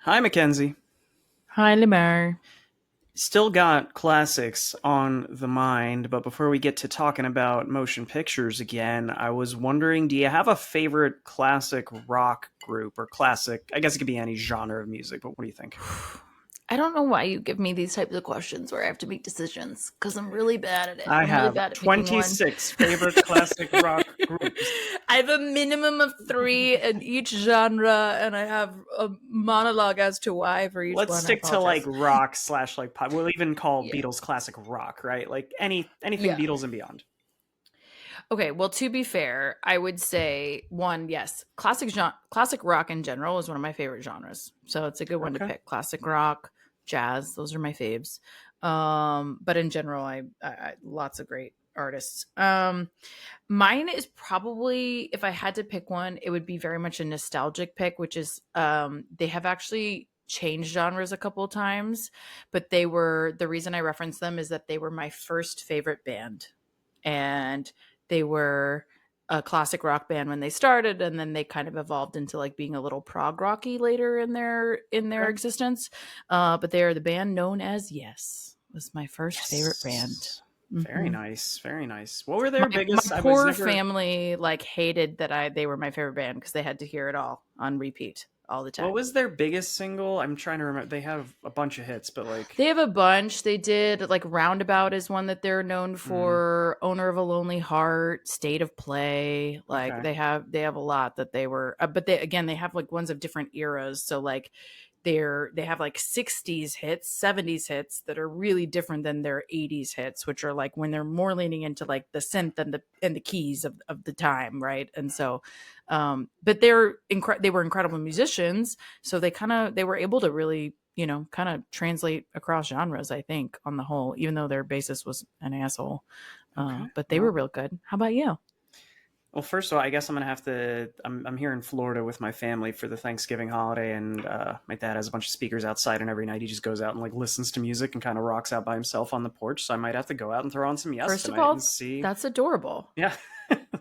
Hi, Mackenzie. Hi, Lemar. Still got classics on the mind, but before we get to talking about motion pictures again, I was wondering, do you have a favorite classic rock group or classic? I guess it could be any genre of music, but what do you think? I don't know why you give me these types of questions where I have to make decisions because I'm really bad at it. I I'm really have bad at picking one. 26 favorite classic rock groups. I have a minimum of 3 in each genre, and I have a monologue as to why for each Let's one. I stick to like apologize. rock slash like pop. We'll even call Yeah. Beatles classic rock, right? Like anything Yeah. Beatles and beyond. Okay. Well, to be fair, I would say one, yes, classic rock in general is one of my favorite genres. So it's a good one to Okay. pick. Classic rock, jazz, those are my faves. But in general, I lots of great artists. Mine is probably, if I had to pick one, it would be very much a nostalgic pick, which is they have actually changed genres a couple of times, but they were the reason I reference them is that they were my first favorite band, and they were a classic rock band when they started, and then they kind of evolved into like being a little prog rocky later in their Okay. existence. But they are the band known as Yes. Was my first favorite band. Yes. Very hmm nice. Very nice. What were their my biggest? I was poor never. family like hated that I they were my favorite band because they had to hear it all on repeat all the What time. was their biggest single? I'm trying to remember. They have a bunch of hits, but They like, have a bunch. They did like Roundabout is one that they're known mm, for. Owner of a Lonely Heart, State of Play. Like okay, they have a lot that they were. But they again they have like ones of different eras. So like they have like 60s hits, 70s hits that are really different than their 80s hits, which are like when they're more leaning into like the synth and the keys of the time, right? And so but they were incredible musicians, so they were able to really, kind of translate across genres, I think, on the whole, even though their bassist was an asshole. okay. But they were Well, real good. How about you? well. First of all, I guess I'm gonna have to. I'm here in Florida with my family for the Thanksgiving holiday, and my dad has a bunch of speakers outside, and every night he just goes out and like listens to music and kind of rocks out by himself on the porch. So I might have to go out and throw on some Yes First of tonight and all, see. that's adorable. Yeah,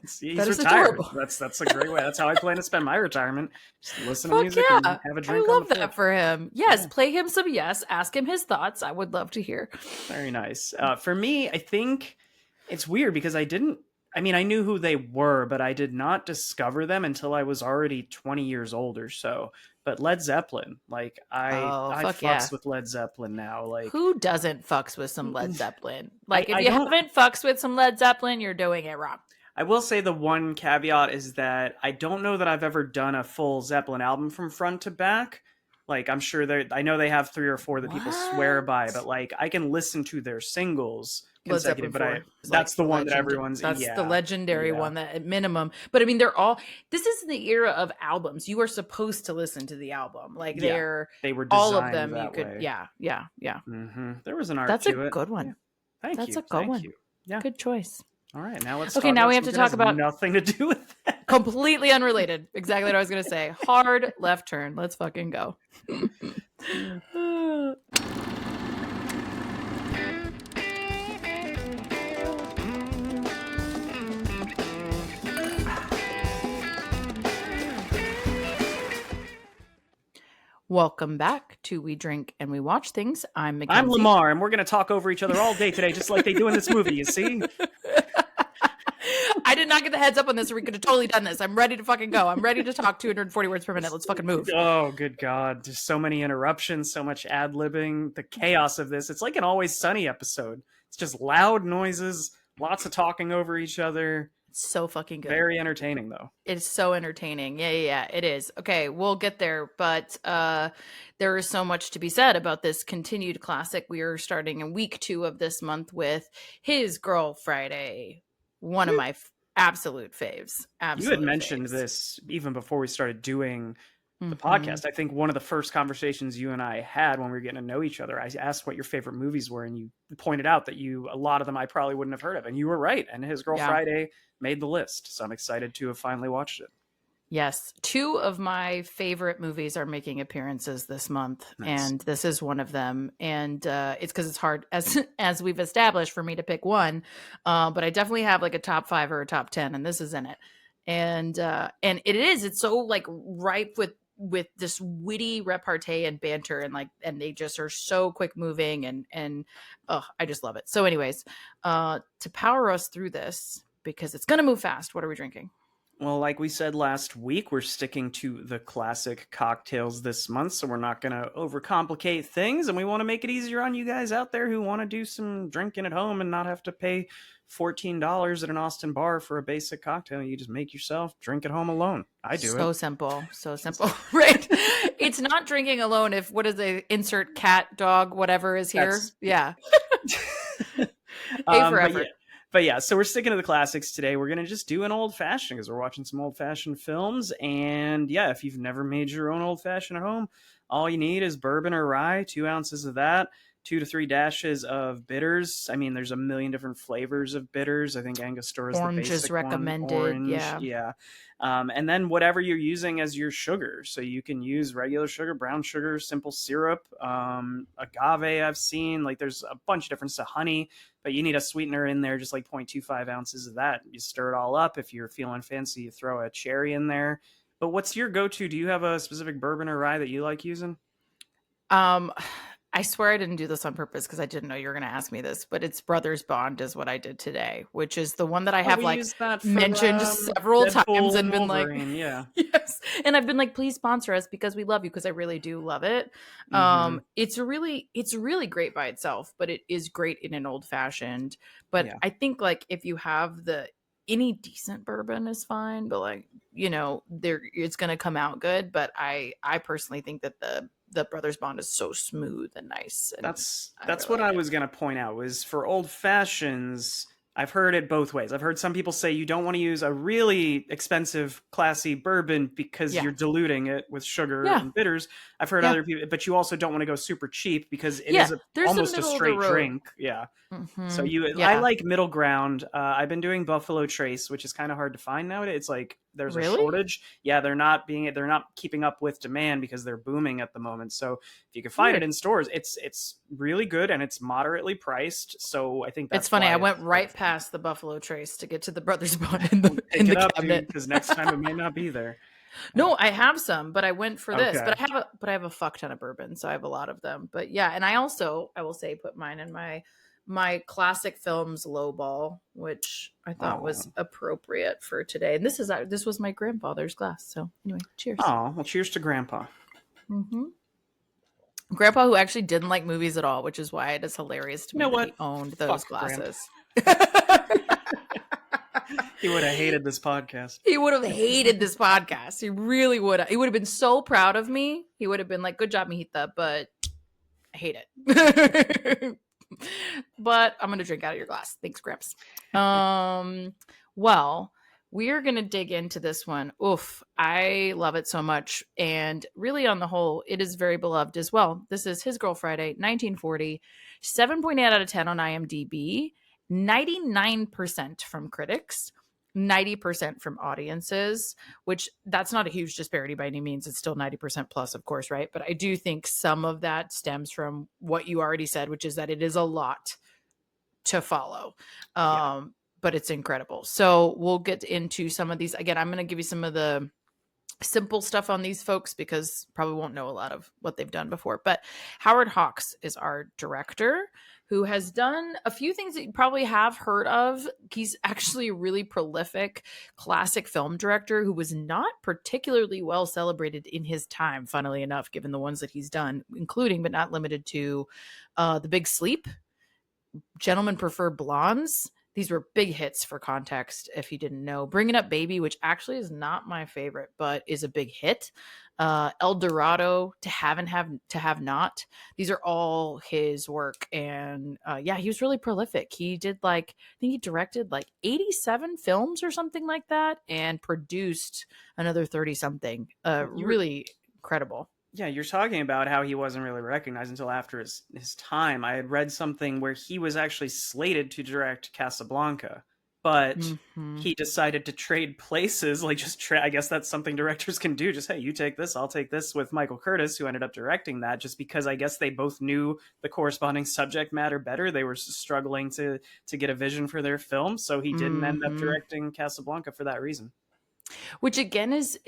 see, That he's is retired. adorable. That's a great way. That's how I plan to spend my retirement. Just listen to Fuck music and yeah. have a I drink on the love that porch. for him. Yes, Yeah. play him some Yes. Ask him his thoughts. I would love to hear. Very nice. For me, I think it's weird because I didn't. I mean, I knew who they were, but I did not discover them until I was already 20 years old or so. But Led Zeppelin, like Oh, I fuck fucks yeah. with Led Zeppelin now. Like Who doesn't fucks with some Led Zeppelin? Like, if I you don't. haven't fucks with some Led Zeppelin, you're doing it wrong. I will say the one caveat is that I don't know that I've ever done a full Zeppelin album from front to back. Like I'm sure I know they have three or four that people swear by, but What? like I can listen to their singles Led consecutive. Zeppelin But I 4 is that's like the the one that legend. everyone's That's the yeah legendary yeah one that at minimum. But I mean, this is the era of albums. You are supposed to listen to the album. Like yeah they're they were all of designed them. You that could, way. yeah, yeah, yeah. There was an art That's a to it. good Yeah. one. Thank That's you. a good Thank one. you. Yeah. Good choice. All right. Now let's Okay, talk now about we have something to that talk has about nothing to do with that. completely unrelated. Exactly what I was going to say. Hard left turn. Let's fucking go. Welcome back to We Drink and We Watch Things. I'm I'm Mackenzie. Lemar, and we're going to talk over each other all day today, just like they do in this movie. You see? I did not get the heads up on this, or we could have totally done this. I'm ready to fucking go. I'm ready to talk 240 words per minute. Let's fucking move. Oh, good God. There's so many interruptions, so much ad libbing, the chaos of this. It's like an Always Sunny episode. It's just loud noises, lots of talking over each other. It's so fucking good. Very entertaining, though. It's so entertaining. Yeah, it is. Okay, we'll get there, but there is so much to be said about this continued classic. We are starting in week 2 of this month with His Girl Friday, one of my absolute faves. You had Absolute mentioned faves. this even before we started doing the hmm podcast. I think one of the first conversations you and I had when we were getting to know each other, I asked what your favorite movies were, and you pointed out that a lot of them I probably wouldn't have heard of, and you were right. And His Girl Yeah. Friday made the list, so I'm excited to have finally watched it. Yes, 2 of my favorite movies are making appearances this month, Nice. and this is one of them. And it's because it's hard, as we've established, for me to pick one. But I definitely have like a top 5 or a top 10, and this is in it. And it is. It's so like ripe with with this witty repartee and banter, and they just are so quick moving, and I just love it. So anyways, to power us through this, because it's gonna move fast, what are we drinking? Well, like we said last week, we're sticking to the classic cocktails this month, so we're not going to overcomplicate things, and we want to make it easier on you guys out there who want to do some drinking at home and not have to pay $14 at an Austin bar for a basic cocktail. You just make yourself drink at home alone. I do So it. simple, so simple. Right? It's not drinking alone if what is the insert cat, dog, whatever is here. Yeah. A for effort. But yeah, so we're sticking to the classics today. We're going to just do an old fashioned because we're watching some old fashioned films. And yeah, if you've never made your own old fashioned at home, all you need is bourbon or rye, 2 ounces of that, 2 to 3 dashes of bitters. I mean, there's a million different flavors of bitters. I think Angostura is the Orange basic is recommended. one. Orange, Yeah. and then whatever you're using as your sugar. So you can use regular sugar, brown sugar, simple syrup, agave I've seen. Like there's a bunch of different stuff, honey, but you need a sweetener in there, just like 0.25 ounces of that. You stir it all up. If you're feeling fancy, you throw a cherry in there. But what's your go-to? Do you have a specific bourbon or rye that you like using? I swear I didn't do this on purpose because I didn't know you were going to ask me this, but it's Brothers Bond is what I did today, which is the one that I have mentioned several times and been Wolverine, yeah. Yes. And I've been like, please sponsor us because we love you, because I really do love it. It's really great by itself, but it is great in an old fashioned. But yeah. I think like if you have any decent bourbon is fine, but like, it's going to come out good. But I personally think that the Brothers Bond is so smooth and nice. And that's what I was going to point out was for old fashions. I've heard it both ways. I've heard some people say you don't want to use a really expensive, classy bourbon because you're diluting it with sugar and bitters. I've heard other people, but you also don't want to go super cheap because it is almost a straight drink. Yeah. Mm-hmm. So I like middle ground. I've been doing Buffalo Trace, which is kind of hard to find nowadays. It's like there's a shortage. Yeah, they're not keeping up with demand because they're booming at the moment. So if you can find it in stores, it's really good and it's moderately priced. So I think that's it's funny. I went right past the Buffalo Trace to get to the Brothers Bond in the cabinet because next time it might not be there. No, I have some, but I went for this. But I have a fuck ton of bourbon, so I have a lot of them. But yeah, and I will say put mine in my classic films lowball, which I thought was appropriate for today. And this was my grandfather's glass. So anyway, cheers. Oh, well, cheers to Grandpa. Mm-hmm. Grandpa, who actually didn't like movies at all, which is why it is hilarious to me that he owned those glasses. He would have hated this podcast. He would have hated this podcast. He really would have. He would have been so proud of me. He would have been like, good job, Mijita, but I hate it. But I'm going to drink out of your glass. Thanks, Gramps. Well, we are going to dig into this one. Oof, I love it so much. And really, on the whole, it is very beloved as well. This is His Girl Friday, 1940, 7.8 out of 10 on IMDb, 99% from critics, 90% from audiences, which that's not a huge disparity by any means. It's still 90% plus, of course, right? But I do think some of that stems from what you already said, which is that it is a lot to follow. But it's incredible. So we'll get into some of these. Again, I'm going to give you some of the simple stuff on these folks because probably won't know a lot of what they've done before. But Howard Hawks is our director, who has done a few things that you probably have heard of. He's actually a really prolific classic film director who was not particularly well celebrated in his time, funnily enough, given the ones that he's done, including but not limited to The Big Sleep, Gentlemen Prefer Blondes. These were big hits for context, if you didn't know. Bringing Up Baby, which actually is not my favorite, but is a big hit. El Dorado, To Have and To Have Not. These are all his work. And he was really prolific. He did I think he directed 87 films or something like that and produced another 30 something. Really incredible. Yeah, you're talking about how he wasn't really recognized until after his time. I had read something where he was actually slated to direct Casablanca, but he decided to trade places. I guess that's something directors can do. Just, hey, you take this, I'll take this, with Michael Curtis, who ended up directing that, just because I guess they both knew the corresponding subject matter better. They were struggling to get a vision for their film, so he didn't end up directing Casablanca for that reason. Which again is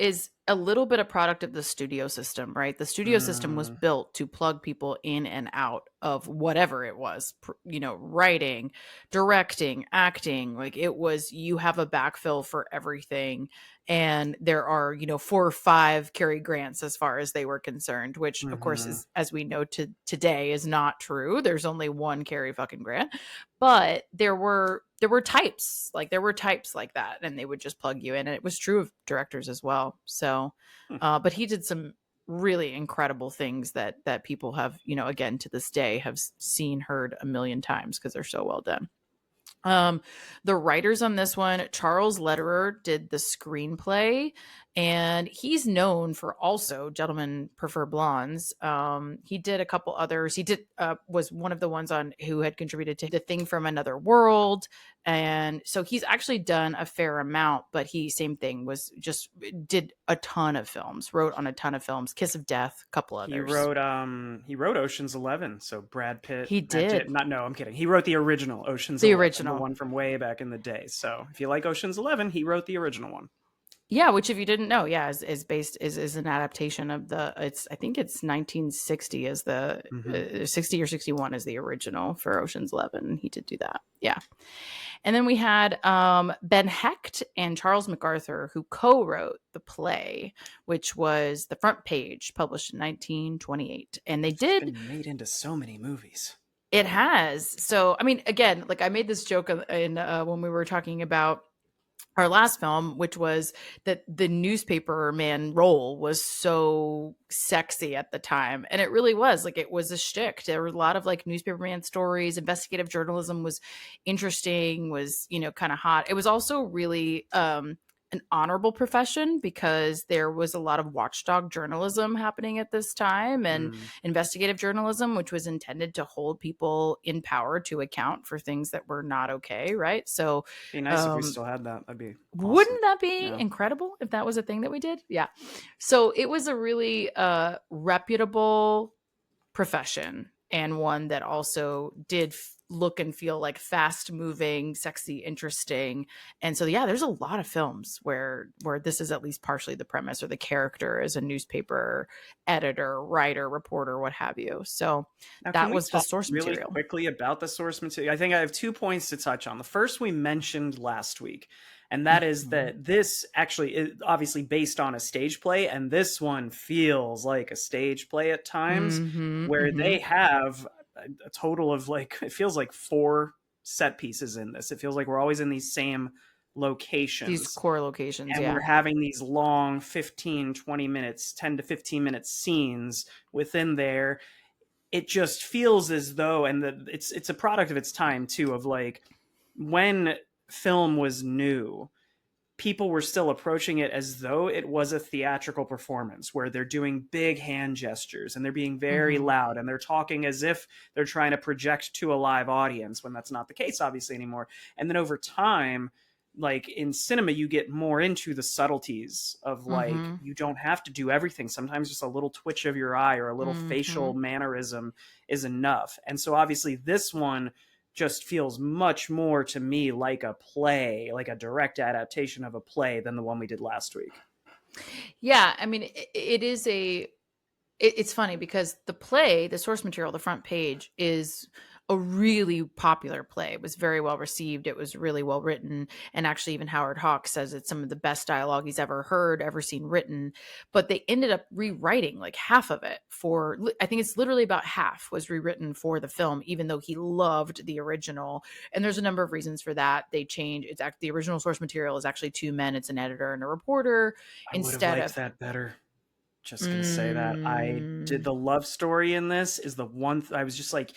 a little bit a product of the studio system, right? The studio system was Mm, built to plug people in and out of whatever it was, writing, directing, acting. Like it was, you have a backfill for everything. And there are, 4 or 5 Cary Grants as far as they were concerned, which of course hmm is, as we know today, is not true. There's only one Cary fucking Grant, but there were types, like that, and they would just plug you in, and it was true of directors as well. So but he did some really incredible things that people have, again, to this day, have seen, heard a million times because they're so well done. um, the writers on this one, Charles Lederer did the screenplay, and he's known for also Gentlemen Prefer Blondes. He did a couple others. He did was one of the ones on who had contributed to The Thing from Another World, and so he's actually done a fair amount. But he, same thing, was just did a ton of films, wrote on a ton of films, Kiss of Death, a couple He others. wrote Ocean's 11, so Brad Pitt, He Matt did not no, I'm kidding. He wrote the original Ocean's the 11, the original. one from way back in the day. So, if you like Ocean's 11, he wrote the original one. Yeah, which if you didn't know, yeah, is based is an adaptation of the, it's, I think it's 1960 is the Mhm. 60 or 61 is the original for Ocean's 11. He did do that. Yeah. And then we had Ben Hecht and Charles MacArthur, who co-wrote the play, which was The Front Page, published in 1928. And they It's did, been made into so many movies. it has. So, I mean, again, like I made this joke in when we were talking about our last film, which was that the newspaper man role was so sexy at the time. And it really was, like, it was a shtick. There were a lot of like newspaper man stories. Investigative journalism was interesting, was, kind of hot. It was also really an honorable profession because there was a lot of watchdog journalism happening at this time, and Mm. investigative journalism, which was intended to hold people in power to account for things that were not okay. Right. So, Be nice if we um, still had that. That'd be awesome. wouldn't that be Yeah. incredible if that was a thing that we did? Yeah. So it was a really reputable profession, and one that also did look and feel like fast moving, sexy, interesting. And so yeah, there's a lot of films where this is at least partially the premise, or the character as a newspaper editor, writer, reporter, what have you. So Now, can that we was the talk source really material. quickly about the source material? I think I have 2 points to touch on. The first we mentioned last week, and that is Mhm. that this actually is obviously based on a stage play, and this one feels like a stage play at times, Mhm. where they Mhm. have a total of like, it feels like 4 set pieces in this. It feels like we're always in these same These locations, core locations, and we're yeah. having these long 15, 20 minutes, 10 to 15 minute scenes within there. It just feels as though, and it's a product of its time too, of like when film was new, people were still approaching it as though it was a theatrical performance where they're doing big hand gestures and they're being very Mhm. loud and they're talking as if they're trying to project to a live audience, when that's not the case obviously anymore. And then over time, like in cinema, you get more into the subtleties of like, Mhm. you don't have to do everything. Sometimes just a little twitch of your eye or a little facial Mhm. mannerism is enough. And so obviously this one just feels much more to me like a play, like a direct adaptation of a play, than the one we did last week. Yeah, I mean, it is it's funny because the play, the source material, the front page, is a really popular play. It was very well received. It was really well written. And actually, even Howard Hawks says it's some of the best dialogue he's ever heard, ever seen written. But they ended up rewriting like half of it for, I think it's literally about half was rewritten for the film, even though he loved the original. And there's a number of reasons for that. They changed, it's actually, the original source material is actually 2 men, it's an editor and a reporter I would have instead liked of. that better. Just gonna say that I did Mm, the love story in this is the one I was just like,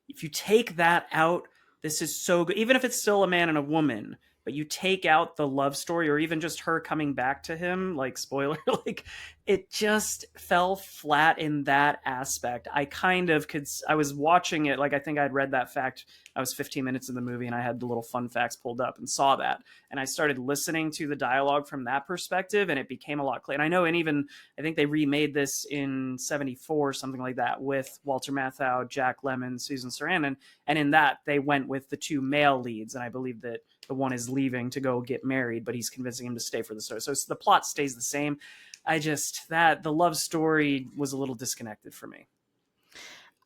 if you take that out, this is so good. Even if it's still a man and a woman, but you take out the love story or even just her coming back to him, like spoiler, like it just fell flat in that aspect. I kind of could. I was watching it, like I think I'd read that fact. I was 15 minutes in the movie and I had the little fun facts pulled up and saw that, and I started listening to the dialogue from that perspective, and it became a lot clearer. And I know, and even I think they remade this in '74, something like that, with Walter Matthau, Jack Lemmon, Susan Sarandon, and in that they went with the 2 male leads, and I believe that the one is leaving to go get married, but he's convincing him to stay for the story. So the plot stays the same. The love story was a little disconnected for me.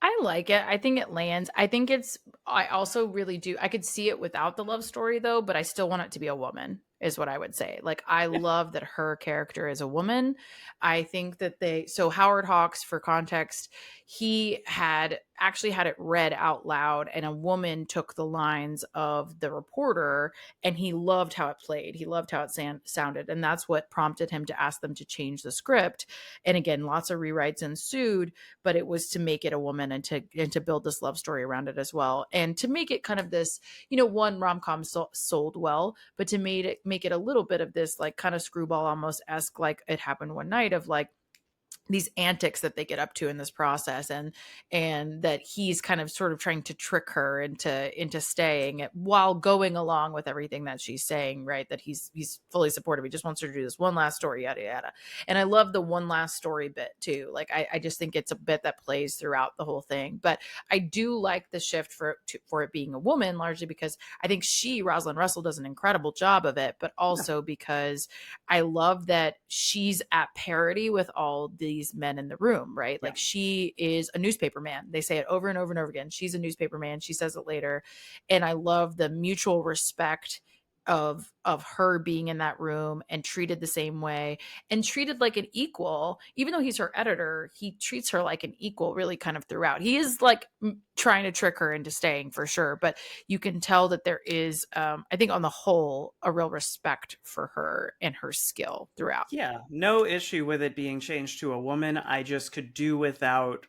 I like it. I think it lands. I also really do. I could see it without the love story though, but I still want it to be a woman, is what I would say. Like, I Yeah. love that her character is a woman. I think that so Howard Hawks, for context, he had actually had it read out loud, and a woman took the lines of the reporter, and he loved how it played. He loved how it sounded. And that's what prompted him to ask them to change the script. And again, lots of rewrites ensued, but it was to make it a woman, and to build this love story around it as well, and to make it kind of this, one rom-com sold well, but to make it a little bit of this like kind of screwball almost esque, like It Happened One Night, of like these antics that they get up to in this process, and that he's kind of sort of trying to trick her into staying while going along with everything that she's saying, right? That he's fully supportive. He just wants her to do this one last story, yada yada. And I love the one last story bit too. Like, I just think it's a bit that plays throughout the whole thing. But I do like the shift for it being a woman, largely because I think Rosalind Russell, does an incredible job of it, but also because I love that she's at parity with all these men in the room, right? Yeah. Like, she is a newspaper man. They say it over and over and over again. She's a newspaper man. She says it later. And I love the mutual respect of her being in that room and treated the same way, and treated like an equal. Even though he's her editor, he treats her like an equal really kind of throughout. He is like trying to trick her into staying for sure, but you can tell that there is I think on the whole a real respect for her and her skill throughout. Yeah, no issue with it being changed to a woman. I just could do without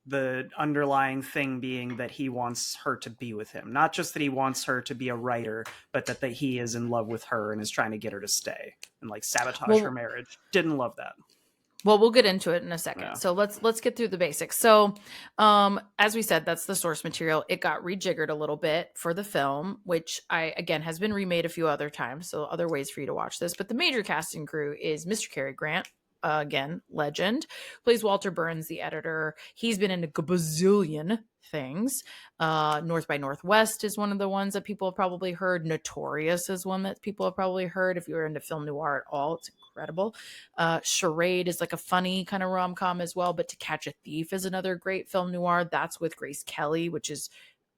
the underlying thing being that he wants her to be with him. Not just that he wants her to be a writer, but that he is in love with her and is trying to get her to stay and like sabotage her marriage. Didn't love that. Well, we'll get into it in a second. Yeah. So let's get through the basics. So, as we said, that's the source material. It got rejiggered a little bit for the film, which again has been remade a few other times. So other ways for you to watch this. But the major casting crew is Mr. Cary Grant, again, legend, plays Walter Burns, the editor. He's been in a gazillion things. North by Northwest is one of the ones that people have probably heard. Notorious is one that people have probably heard. If you're into film noir at all, it's incredible. Charade is like a funny kind of rom-com as well, but To Catch a Thief is another great film noir. That's with Grace Kelly, which is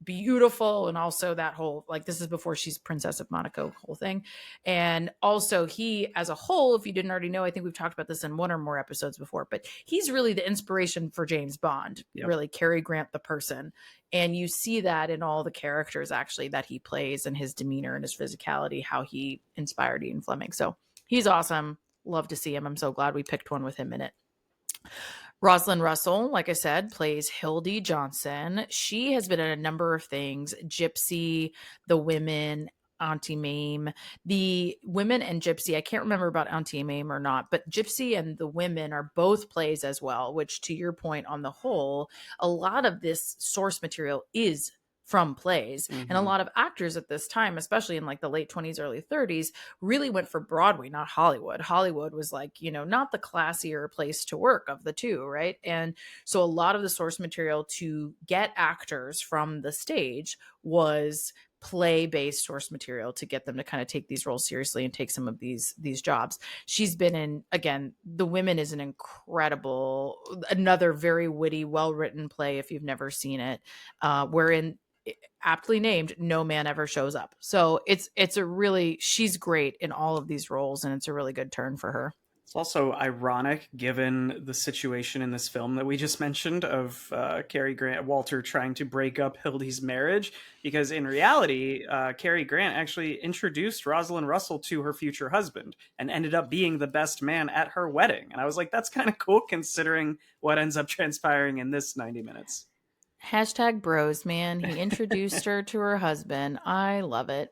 beautiful. And also that whole, like, this is before she's Princess of Monaco whole thing. And also he, as a whole, if you didn't already know, I think we've talked about this in one or more episodes before, but he's really the inspiration for James Bond. Yep. Really, Cary Grant the person. And you see that in all the characters actually that he plays, and his demeanor and his physicality, how he inspired Ian Fleming. So he's awesome. Love to see him. I'm so glad we picked one with him in it. Rosalind Russell, like I said, plays Hildy Johnson. She has been in a number of things: Gypsy, The Women, Auntie Mame. The Women and Gypsy, I can't remember about Auntie Mame or not, but Gypsy and The Women are both plays as well, which, to your point, on the whole, a lot of this source material is from plays. Mm-hmm. And a lot of actors at this time, especially in like the late 20s, early 30s, really went for Broadway, not Hollywood. Hollywood was like, not the classier place to work of the two, right? And so a lot of the source material to get actors from the stage was play-based source material to get them to kind of take these roles seriously and take some of these jobs. She's been in, again, The Women is another very witty, well-written play if you've never seen it, wherein, aptly named, no man ever shows up. So she's great in all of these roles, and it's a really good turn for her. It's also ironic, given the situation in this film that we just mentioned of Cary Grant, Walter trying to break up Hildy's marriage, because in reality, Cary Grant actually introduced Rosalind Russell to her future husband and ended up being the best man at her wedding. And I was like, that's kind of cool considering what ends up transpiring in this 90 minutes. Hashtag bros, man. He introduced her to her husband. I love it.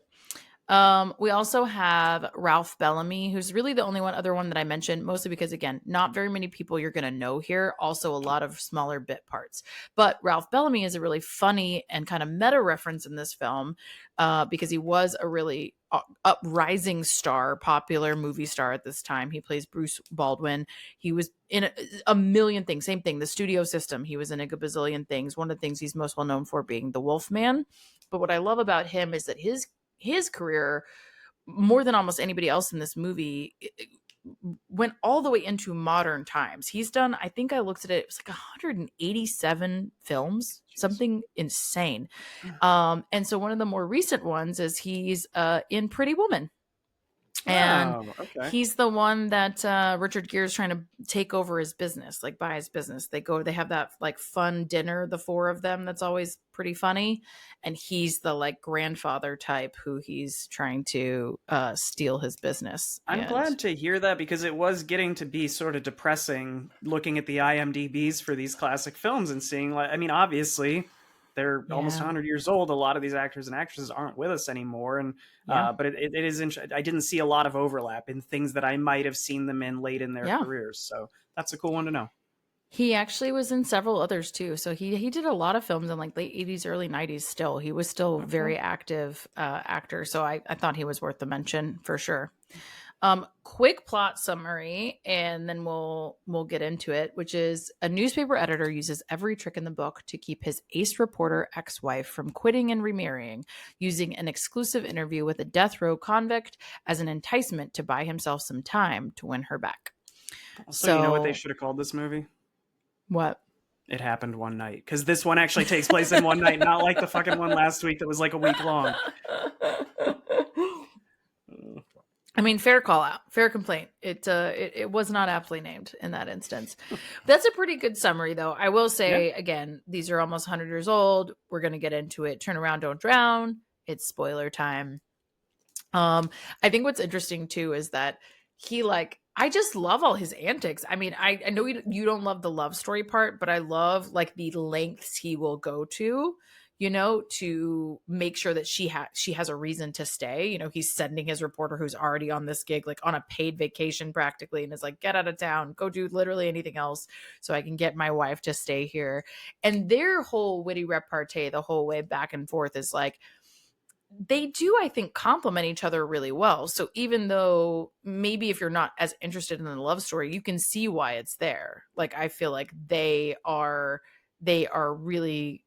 We also have Ralph Bellamy, who's really the only other one that I mentioned, mostly because, again, not very many people you're going to know here. Also, a lot of smaller bit parts. But Ralph Bellamy is a really funny and kind of meta reference in this film, because he was a really uprising star, popular movie star at this time. He plays Bruce Baldwin. He was in a million things. Same thing, the studio system. He was in a bazillion things. One of the things he's most well known for being the Wolfman. But what I love about him is that his his career, more than almost anybody else in this movie, went all the way into modern times. He's done, I think I looked at it, it was like 187 films, something insane. And so one of the more recent ones is he's in Pretty Woman. And Oh, okay. he's the one that Richard Gere is trying to take over his business, like buy his business. They have that like fun dinner, the four of them, that's always pretty funny. And he's the like grandfather type who he's trying to steal his business. I'm And glad to hear that because it was getting to be sort of depressing looking at the IMDb's for these classic films and seeing, like, I mean, obviously they're almost yeah, 100 years old. A lot of these actors and actresses aren't with us anymore. And, yeah, but it is, I didn't see a lot of overlap in things that I might have seen them in late in their yeah. careers. So that's a cool one to know. He actually was in several others too. So he did a lot of films in like late 80s, early 90s still. He was still a Okay. very active actor. So I thought he was worth the mention for sure. Quick plot summary, and then we'll get into it, which is a newspaper editor uses every trick in the book to keep his ace reporter ex-wife from quitting and remarrying, using an exclusive interview with a death row convict as an enticement to buy himself some time to win her back. Also, you know what they So should have called this movie? what? It Happened One Night. Because this one actually takes place in one night, not like the fucking one last week that was like a week long. I mean, fair call out, fair complaint. It was not aptly named in that instance. That's a pretty good summary, though. I will say Yeah. again, these are almost 100 years old. We're gonna get into it. Turn around, don't drown. It's spoiler time. I think what's interesting too is that I just love all his antics. I mean, I know you don't love the love story part, but I love like the lengths he will go to, to make sure that she has a reason to stay. He's sending his reporter who's already on this gig like on a paid vacation practically, and is like, get out of town, go do literally anything else so I can get my wife to stay here. And their whole witty repartee the whole way back and forth is like, they do, I think, complement each other really well. So even though maybe if you're not as interested in the love story, you can see why it's there. Like, I feel like they are really,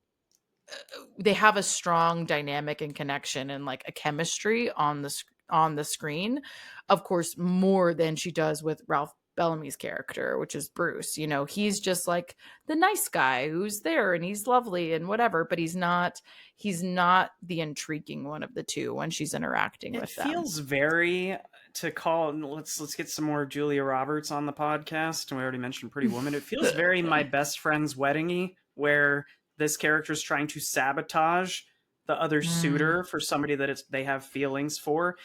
they have a strong dynamic and connection and like a chemistry on the screen, of course, more than she does with Ralph Bellamy's character, which is Bruce. He's just like the nice guy who's there and he's lovely and whatever, but he's not the intriguing one of the two when she's interacting It with them. feels very to call. Let's get some more Julia Roberts on the podcast. And we already mentioned Pretty Woman. It feels very My Best Friend's Wedding-y, where this character is trying to sabotage the other Mm. suitor for somebody that they have feelings for.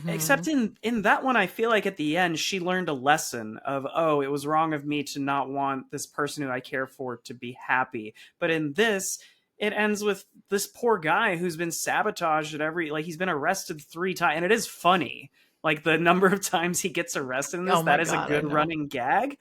Except Hmm. in that one, I feel like at the end she learned a lesson of, oh, it was wrong of me to not want this person who I care for to be happy. But in this, it ends with this poor guy who's been sabotaged at he's been arrested 3 times, and it is funny. Like the number of times he gets arrested in this, Oh my that is a God, I good know. running gag.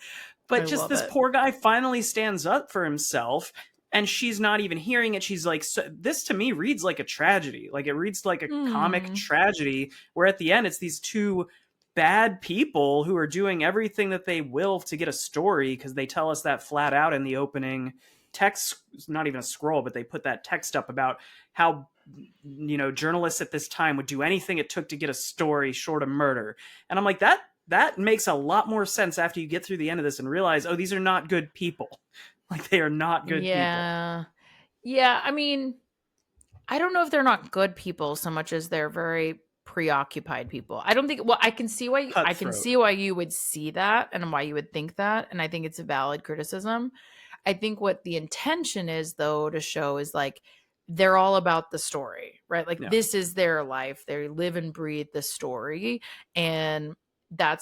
But I just love this it. poor guy finally stands up for himself, and she's not even hearing it. She's like, so, this to me reads like a tragedy. Like it reads like a comic Mm. tragedy where at the end it's these two bad people who are doing everything that they will to get a story, because they tell us that flat out in the opening text, not even a scroll, but they put that text up about how journalists at this time would do anything it took to get a story short of murder. And I'm like, that makes a lot more sense after you get through the end of this and realize, oh, these are not good people. Like they are not good people. Yeah. Yeah. I mean, I don't know if they're not good people so much as they're very preoccupied people. I don't think, well, I can Cutthroat. see why you would see that and why you would think that, and I think it's a valid criticism. I think what the intention is though to show is like they're all about the story, right? Like Yeah. this is their life. They live and breathe the story, and I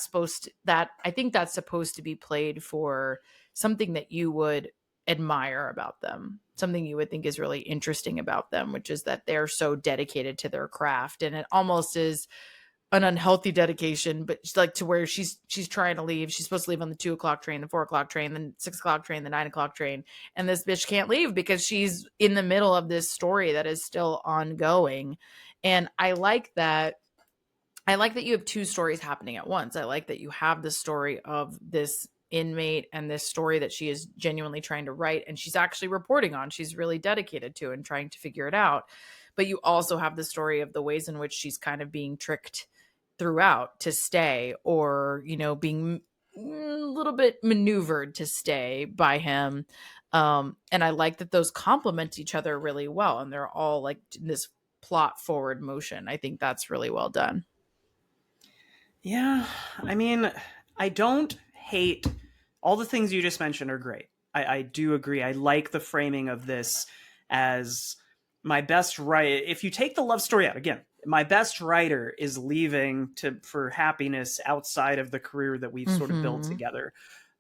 think that's supposed to be played for something that you would admire about them, something you would think is really interesting about them, which is that they're so dedicated to their craft. And it almost is an unhealthy dedication, but like to where she's trying to leave. She's supposed to leave on the 2 o'clock train, the 4 o'clock train, the 6 o'clock train, the 9 o'clock train. And this bitch can't leave because she's in the middle of this story that is still ongoing. And I like that. I like that you have two stories happening at once. I like that you have the story of this inmate and this story that she is genuinely trying to write and she's actually reporting on. She's really dedicated to and trying to figure it out. but you also have the story of the ways in which she's kind of being tricked throughout to stay, or, being a little bit maneuvered to stay by him. And I like that those complement each other really well, and they're all like this plot forward motion. I think that's really well done. Yeah, I mean, I don't hate all the things you just mentioned are great. I do agree. I like the framing of this as my best writer. If you take the love story out, again, my best writer is leaving for happiness outside of the career that we've sort of built Mm-hmm. together.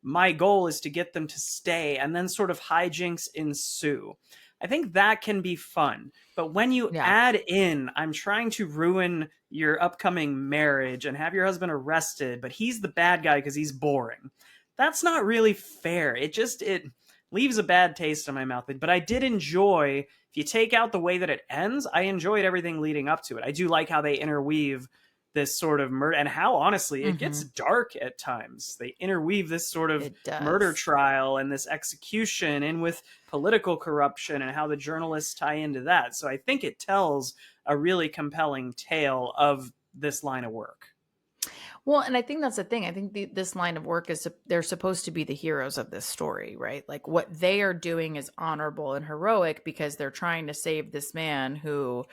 My goal is to get them to stay, and then sort of hijinks ensue. I think that can be fun. But when you Yeah. add in, I'm trying to ruin your upcoming marriage and have your husband arrested, but he's the bad guy because he's boring. That's not really fair. It leaves a bad taste in my mouth. But I did enjoy, if you take out the way that it ends, I enjoyed everything leading up to it. I do like how they interweave this sort of murder, and how honestly it gets Mm-hmm. dark at times. They interweave this sort of It murder does. trial and this execution in with political corruption and how the journalists tie into that. So I think it tells a really compelling tale of this line of work. Well, and I think that's the thing. I think this line of work is they're supposed to be the heroes of this story, right? Like what they are doing is honorable and heroic because they're trying to save this man who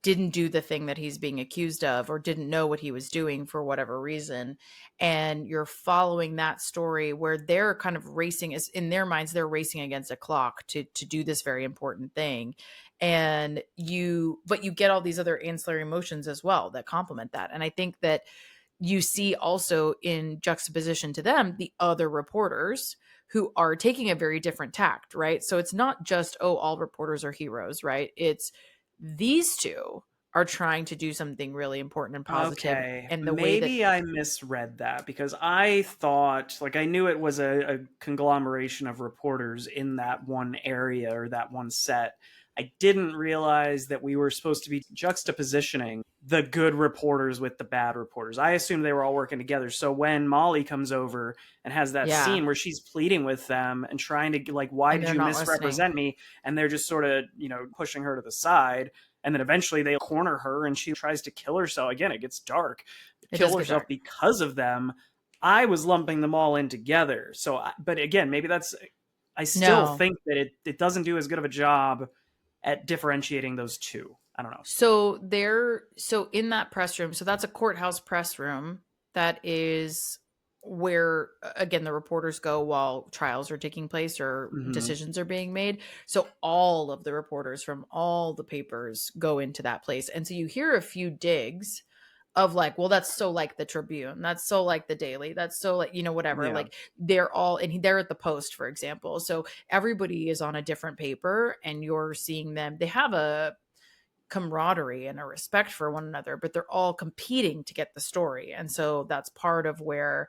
didn't do the thing that he's being accused of, or didn't know what he was doing for whatever reason. And you're following that story where they're kind of racing, as in their minds they're racing against a clock to do this very important thing. But you get all these other ancillary emotions as well that complement that. And I think that you see also in juxtaposition to them the other reporters who are taking a very different tact, right? So it's not just, oh, all reporters are heroes, right? It's these two are trying to do something really important and positive, Okay, and the way that maybe I misread that because I thought, like, I knew it was a conglomeration of reporters in that one area or that one set. I didn't realize that we were supposed to be juxtapositioning the good reporters with the bad reporters. I assumed they were all working together. So when Molly comes over and has that yeah, scene where she's pleading with them and trying to, like, why and did they're you not listening. misrepresent me? And they're just sort of, pushing her to the side, and then eventually they corner her and she tries to kill herself. Again, it gets dark. It does Kill get herself dark. because of them. I was lumping them all in together. But again, maybe that's. I still No. think that it doesn't do as good of a job at differentiating those two. I don't know. So in that press room, so that's a courthouse press room. That is where again the reporters go while trials are taking place or Hmm. decisions are being made. So all of the reporters from all the papers go into that place. And so you hear a few digs of like, well, that's so like the Tribune, that's so like the Daily, that's so like, whatever. Yeah. Like they're all, and they're at the Post, for example. So everybody is on a different paper, and you're seeing them. They have a camaraderie and a respect for one another, but they're all competing to get the story. And so that's part of where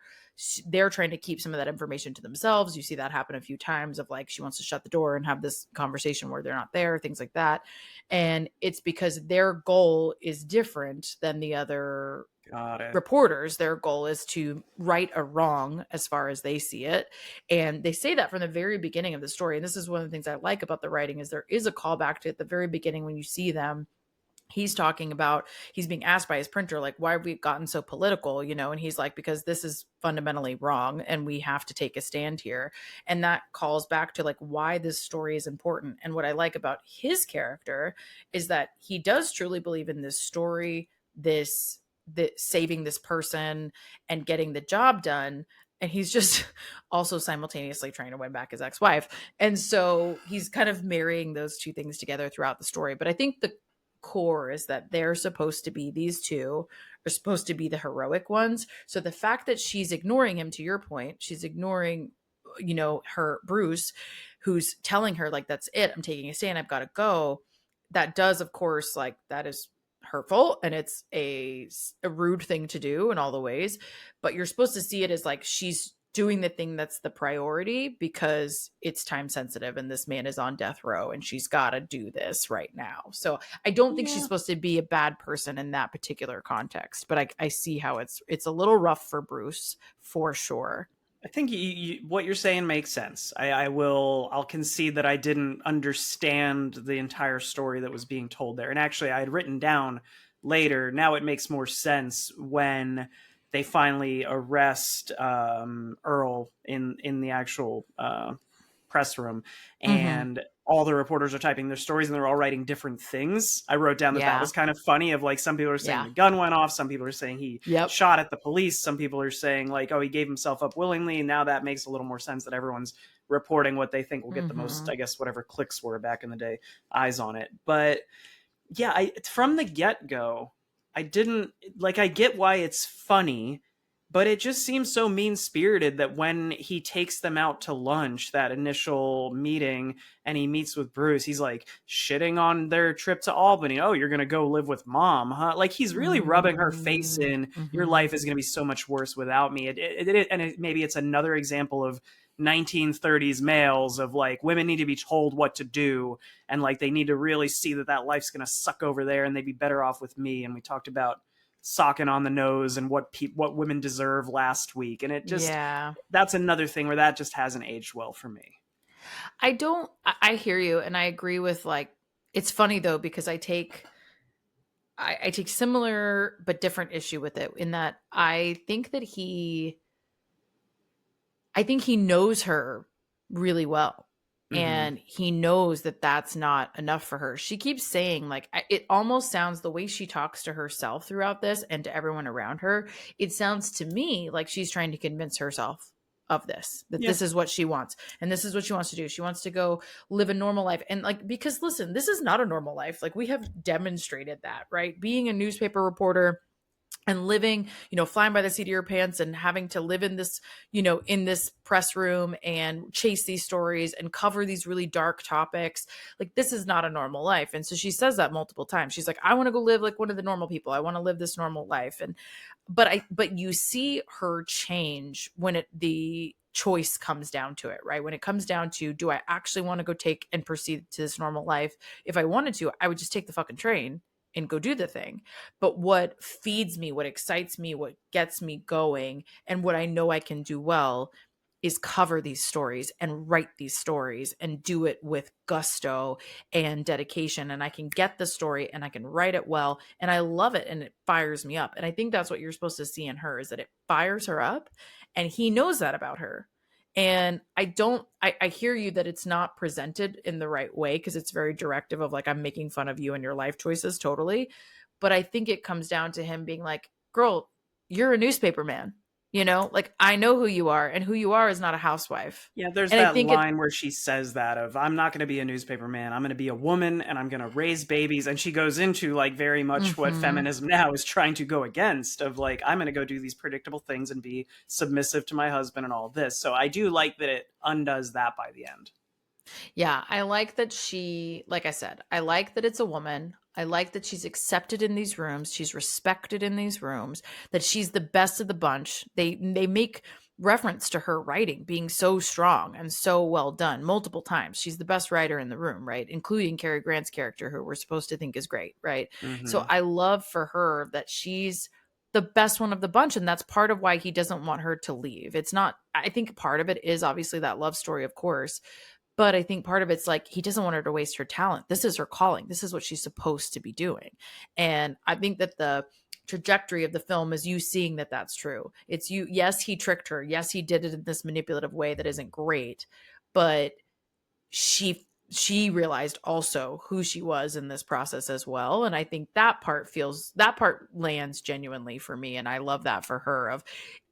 they're trying to keep some of that information to themselves. You see that happen a few times of like she wants to shut the door and have this conversation where they're not there, things like that. And it's because their goal is different than the other Got it. reporters. Their goal is to right a wrong as far as they see it, and they say that from the very beginning of the story. And this is one of the things I like about the writing, is there is a callback to at the very beginning when you see them. He's talking about, he's being asked by his printer, like, why have we gotten so political, and he's like, because this is fundamentally wrong and we have to take a stand here. And that calls back to like why this story is important. And what I like about his character is that he does truly believe in this story, this saving this person and getting the job done. And he's just also simultaneously trying to win back his ex-wife. And so he's kind of marrying those two things together throughout the story. But I think the core is that they're supposed to be, these two are supposed to be the heroic ones. So the fact that she's ignoring him, to your point, she's ignoring, her Bruce, who's telling her like, that's it, I'm taking a stand, I've got to go. That does, of course, like that is hurtful, and it's a rude thing to do in all the ways. But you're supposed to see it as like she's doing the thing that's the priority because it's time sensitive and this man is on death row and she's got to do this right now. So I don't think she's Yeah. supposed to be a bad person in that particular context, but I see how it's a little rough for Bruce for sure. I think what you're saying makes sense. I'll concede that I didn't understand the entire story that was being told there. And actually, I had written down later. Now it makes more sense when they finally arrest Earl in the actual press room, Mm-hmm. and all the reporters are typing their stories and they're all writing different things. I wrote down that that Yeah. was kind of funny. Of like, some people are saying Yeah. the gun went off, some people are saying he Yep. shot at the police, some people are saying like, oh, he gave himself up willingly. Now that makes a little more sense that everyone's reporting what they think will get the most, Mm-hmm. I guess, whatever clicks were back in the day, eyes on it. But yeah, from the get go, I didn't like. I get why it's funny, but it just seems so mean spirited that when he takes them out to lunch, that initial meeting, and he meets with Bruce, he's like shitting on their trip to Albany. Oh, you're gonna go live with mom, huh? Like he's really rubbing her face in. Your Mm-hmm. life is gonna be so much worse without me. Maybe it's another example of 1930s males of like women need to be told what to do, and like they need to really see that that life's going to suck over there and they'd be better off with me. And we talked about socking on the nose and what women deserve last week, and it just, Yeah. that's another thing where that just hasn't aged well for me. I don't, I hear you. And I agree with like, it's funny though, because I take similar but different issue with it in that I think he knows her really well. Mm-hmm. And he knows that that's not enough for her. She keeps saying, like, it almost sounds the way she talks to herself throughout this and to everyone around her. It sounds to me like she's trying to convince herself of this, that Yeah. this is what she wants. And this is what she wants to do. She wants to go live a normal life. And, like, because listen, this is not a normal life. Like, we have demonstrated that, right? Being a newspaper reporter and living, flying by the seat of your pants and having to live in this, in this press room and chase these stories and cover these really dark topics. Like, this is not a normal life. And so she says that multiple times. She's like, I want to go live like one of the normal people. I want to live this normal life. And, but you see her change when the choice comes down to it, right? When it comes down to, do I actually want to go take and proceed to this normal life? If I wanted to, I would just take the fucking train and go do the thing. But what feeds me, what excites me, what gets me going, and what I know I can do well is cover these stories and write these stories and do it with gusto and dedication. And I can get the story and I can write it well. And I love it and it fires me up. And I think that's what you're supposed to see in her, is that it fires her up. And he knows that about her. And I hear you that it's not presented in the right way because it's very directive of like, I'm making fun of you and your life choices, totally. But I think it comes down to him being like, girl, you're a newspaper man, like I know who you are, and who you are is not a housewife. Yeah, there's And I that think it, line where she says that of, I'm not going to be a newspaper man. I'm going to be a woman and I'm going to raise babies. And she goes into like very much what mm-hmm. feminism now is trying to go against, of like, I'm going to go do these predictable things and be submissive to my husband and all this. So I do like that it undoes that by the end. Yeah, I like that like I said, I like that it's a woman. I like that she's accepted in these rooms. She's respected in these rooms, that she's the best of the bunch. They make reference to her writing being so strong and so well done multiple times. She's the best writer in the room, right? Including Cary Grant's character, who we're supposed to think is great, right? So Mm-hmm. I love for her that she's the best one of the bunch. And that's part of why he doesn't want her to leave. It's not, I think part of it is obviously that love story, of course, but I think part of it's like he doesn't want her to waste her talent. This is her calling. This is what she's supposed to be doing. And I think that the trajectory of the film is you seeing that that's true. It's you. Yes, he tricked her. Yes, he did it in this manipulative way that isn't great, but she realized also who she was in this process as well. And I think that part lands genuinely for me, and I love that for her. Of,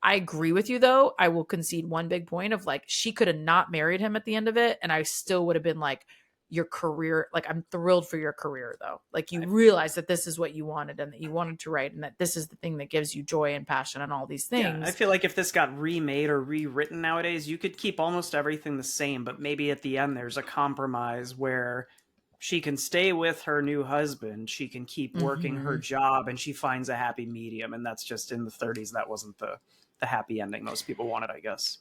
I agree with you though, I will concede one big point of like, she could have not married him at the end of it and I still would have been like, your career, like, I'm thrilled for your career though, like you realize that this is what you wanted and that you wanted to write and that this is the thing that gives you joy and passion and all these Yeah, I things. feel like if this got remade or rewritten nowadays, you could keep almost everything the same, but maybe at the end there's a compromise where she can stay with her new husband, she can keep working her Mm-hmm. job, and she finds a happy medium. And that's just, in the 30s, that wasn't the happy ending most people wanted, I guess.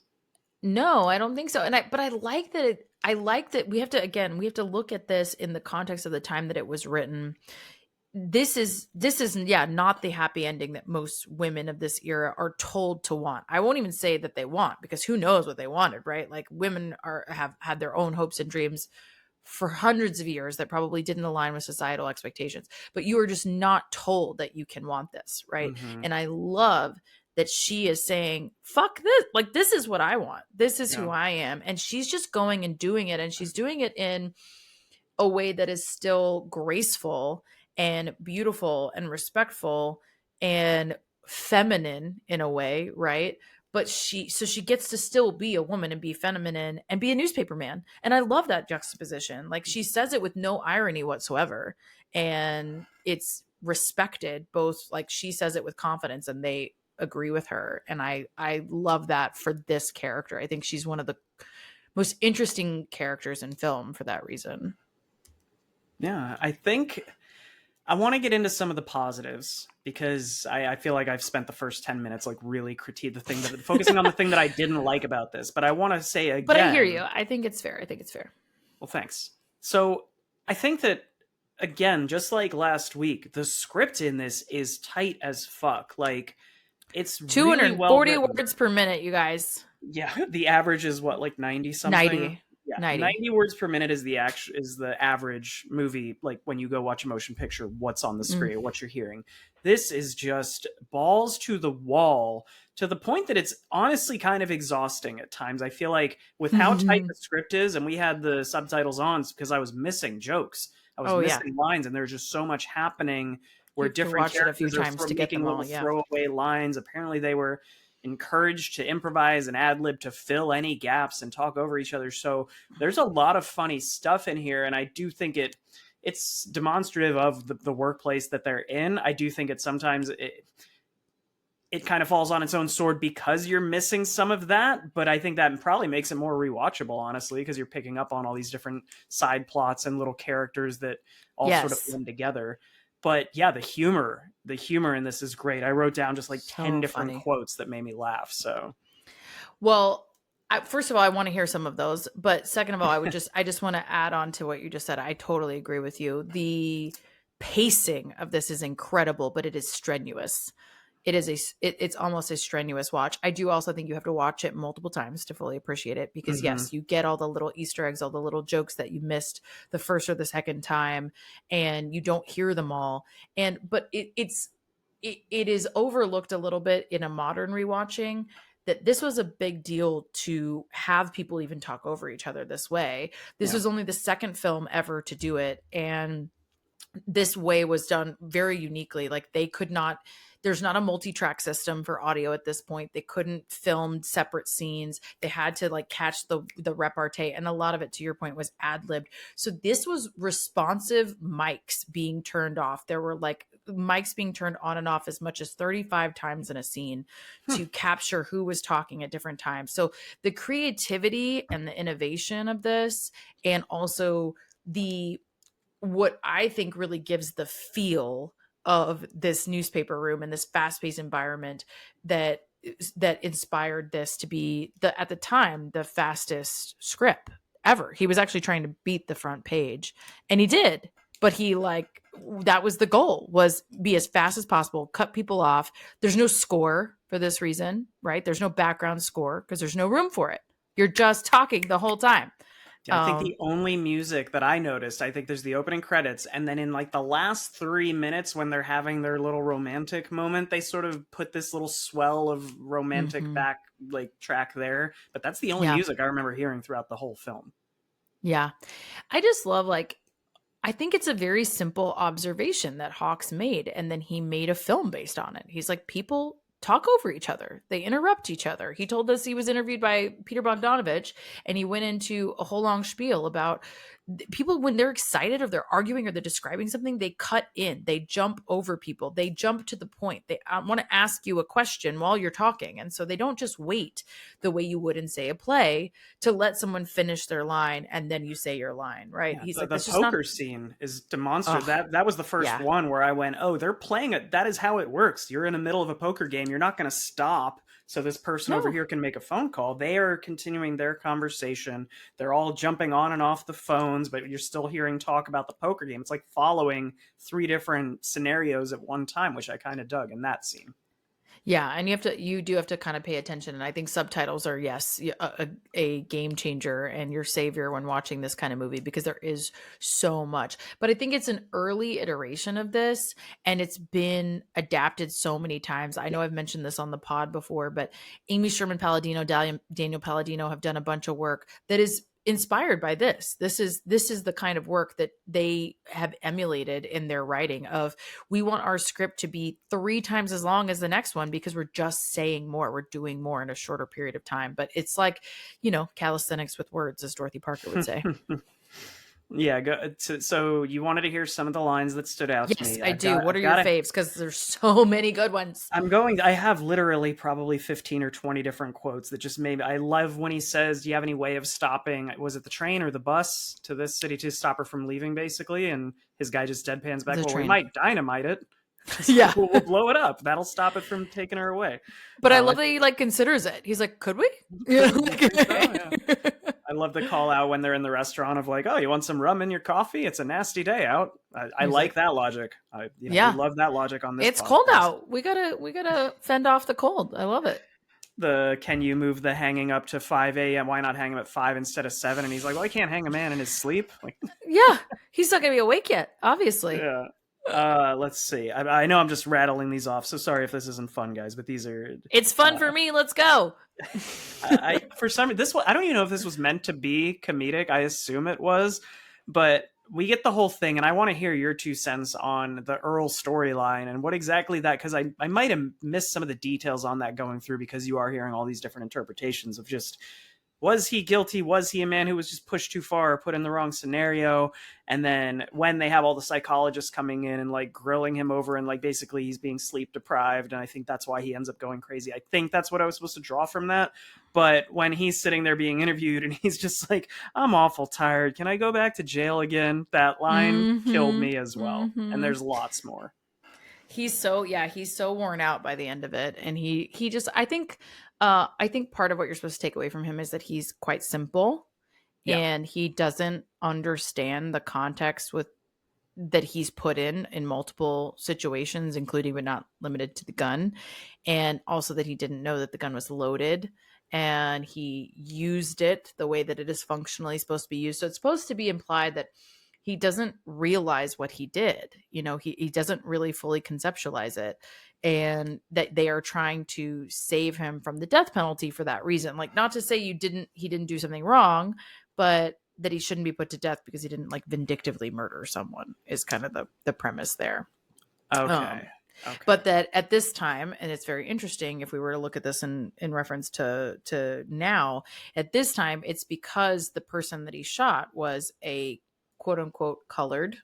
No, I don't think so. But I like that I like that we have to look at this in the context of the time that it was written. this is yeah, not the happy ending that most women of this era are told to want. I won't even say that they want, because who knows what they wanted, right? Like, women have had their own hopes and dreams for hundreds of years that probably didn't align with societal expectations, but you are just not told that you can want this, right? Mm-hmm. And I love that she is saying, fuck this, like, this is what I want, this is Yeah. who I am, and she's just going and doing it, and she's doing it in a way that is still graceful and beautiful and respectful and feminine in a way, right? But she gets to still be a woman and be feminine and be a newspaper man. And I love that juxtaposition. Like, she says it with no irony whatsoever. And it's respected, both, like, she says it with confidence and they agree with her. And I love that for this character. I think she's one of the most interesting characters in film for that reason. Yeah, I think I want to get into some of the positives because I feel like I've spent the first 10 minutes like really focusing on the thing that I didn't like about this. But I want to say again. But I hear you. I think it's fair. Well, thanks. So I think that, again, just like last week, the script in this is tight as fuck. Like, it's 240 really well written. words per minute, you guys. Yeah, the average is what, like 90 something? 90. Yeah, 90. 90 words per minute is the average movie, like when you go watch a motion picture, what's on the screen, what you're hearing. This is just balls to the wall, to the point that it's honestly kind of exhausting at times. I feel like with how tight the script is, and we had the subtitles on because I was missing jokes. I was missing lines, and there's just so much happening where different characters are making little throwaway lines. Apparently they were encouraged to improvise and ad lib to fill any gaps and talk over each other. So there's a lot of funny stuff in here, and I do think it's demonstrative of the workplace that they're in. I do think sometimes it kind of falls on its own sword because you're missing some of that, but I think that probably makes it more rewatchable, honestly, because you're picking up on all these different side plots and little characters that all sort of blend together. But yeah, the humor in this is great. I wrote down just like 10 different quotes that made me laugh. So, well, first of all, I want to hear some of those. But second of all, I just want to add on to what you just said. I totally agree with you. The pacing of this is incredible, but it is strenuous. It's almost a strenuous watch. I do also think you have to watch it multiple times to fully appreciate it, because yes, you get all the little Easter eggs, all the little jokes that you missed the first or the second time, and you don't hear them all. But it is overlooked a little bit in a modern rewatching, that this was a big deal to have people even talk over each other this way. This was only the second film ever to do it, and this way was done very uniquely. Like, there's not a multi-track system for audio at this point. They couldn't film separate scenes. They had to like catch the repartee, and a lot of it, to your point, was ad-libbed. So this was responsive mics being turned off. There were like mics being turned on and off as much as 35 times in a scene to capture who was talking at different times. So the creativity and the innovation of this, and also what I think really gives the feel of this newspaper room and this fast-paced environment that inspired this to be at the time, the fastest script ever. He was actually trying to beat the front page, and he did, but that was the goal, was be as fast as possible, cut people off. There's no score for this reason, right? There's no background score because there's no room for it. You're just talking the whole time. I think the only music that I noticed, I think there's the opening credits, and then in like the last 3 minutes when they're having their little romantic moment, they sort of put this little swell of romantic back like track there. But that's the only music I remember hearing throughout the whole film. Yeah. I just love, like, I think it's a very simple observation that Hawks made, and then he made a film based on it. He's like, people talk over each other. They interrupt each other. He told us he was interviewed by Peter Bogdanovich, and he went into a whole long spiel about people, when they're excited or they're arguing or they're describing something, they cut in, they jump over people, they jump to the point. They want to ask you a question while you're talking. And so they don't just wait the way you would in, say, a play to let someone finish their line and then you say your line, right? Yeah, He's the like, the poker scene is demonstrative. That was the first one where I went, oh, they're playing it. That is how it works. You're in the middle of a poker game. You're not going to stop so this person over No. here can make a phone call. They are continuing their conversation. They're all jumping on and off the phones, but you're still hearing talk about the poker game. It's like following three different scenarios at one time, which I kind of dug in that scene. Yeah, and you do have to kind of pay attention, and I think subtitles are, yes, a game changer and your savior when watching this kind of movie, because there is so much. But I think it's an early iteration of this, and it's been adapted so many times. I know I've mentioned this on the pod before, but Amy Sherman Palladino, Daniel Palladino have done a bunch of work that is inspired by this. This is the kind of work that they have emulated in their writing of, we want our script to be 3 times as long as the next one because we're just saying more, we're doing more in a shorter period of time. But it's like, calisthenics with words, as Dorothy Parker would say. Yeah, so you wanted to hear some of the lines that stood out to Yes, me. I do. What are your faves? Because there's so many good ones. I have literally probably 15 or 20 different quotes that just made. I love when he says, do you have any way of stopping, was it the train or the bus to this city to stop her from leaving, basically? And his guy just deadpans back, The well, we train. might dynamite it. Yeah. We'll blow it up. That'll stop it from taking her away. But I love that he considers it. He's like, could we? Yeah. I love the call out when they're in the restaurant of like, oh, you want some rum in your coffee? It's a nasty day out. I like that logic. Yeah. We love that logic on this. It's cold out. We gotta fend off the cold. I love it. Can you move the hanging up to 5 a.m.? Why not hang him at 5 instead of 7? And he's like, well, I can't hang a man in his sleep. Like, yeah, he's not gonna be awake yet, obviously. Yeah. Let's see. I know I'm just rattling these off, so sorry if this isn't fun, guys. But these are. It's fun for me. Let's go. For some this one, I don't even know if this was meant to be comedic. I assume it was, but we get the whole thing, and I want to hear your 2 cents on the Earl storyline and what exactly that, because I might have missed some of the details on that going through, because you are hearing all these different interpretations of just, was he guilty? Was he a man who was just pushed too far or put in the wrong scenario? And then when they have all the psychologists coming in and like grilling him over, and like basically he's being sleep deprived, and I think that's why he ends up going crazy. I think that's what I was supposed to draw from that. But when he's sitting there being interviewed and he's just like, I'm awful tired, can I go back to jail again? That line killed me as well. And there's lots more. He's so worn out by the end of it. And he just, I think part of what you're supposed to take away from him is that he's quite simple, and he doesn't understand the context that he's put in multiple situations, including but not limited to the gun. And also that he didn't know that the gun was loaded, and he used it the way that it is functionally supposed to be used. So it's supposed to be implied that he doesn't realize what he did. He doesn't really fully conceptualize it, and that they are trying to save him from the death penalty for that reason. Like, not to say he didn't do something wrong, but that he shouldn't be put to death because he didn't vindictively murder someone is kind of the premise there. Okay. But that at this time, and it's very interesting if we were to look at this in reference to now, at this time, it's because the person that he shot was a quote unquote colored,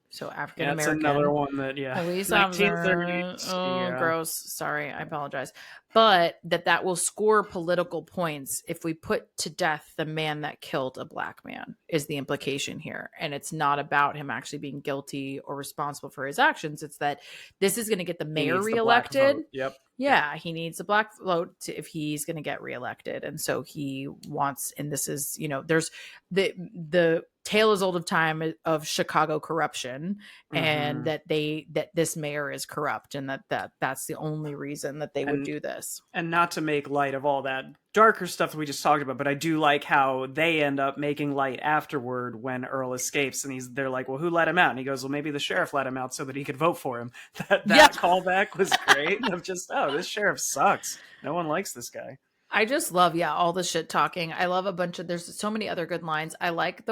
so African American. That's another one that, Police officer. Oh, gross. Sorry, I apologize. But that will score political points if we put to death the man that killed a black man, is the implication here. And it's not about him actually being guilty or responsible for his actions. It's that this is going to get the mayor reelected. Yep. Yeah, he needs a black vote if he's going to get reelected. And so he wants, and this is, there's the tale is old of time of Chicago corruption, and that this mayor is corrupt, and that's the only reason that they would do this. And not to make light of all that darker stuff that we just talked about, but I do like how they end up making light afterward when Earl escapes, and they're like, well, who let him out? And he goes, well, maybe the sheriff let him out so that he could vote for him. That callback was great. Of just, oh, this sheriff sucks. No one likes this guy. I just love, all the shit talking. I love there's so many other good lines. I like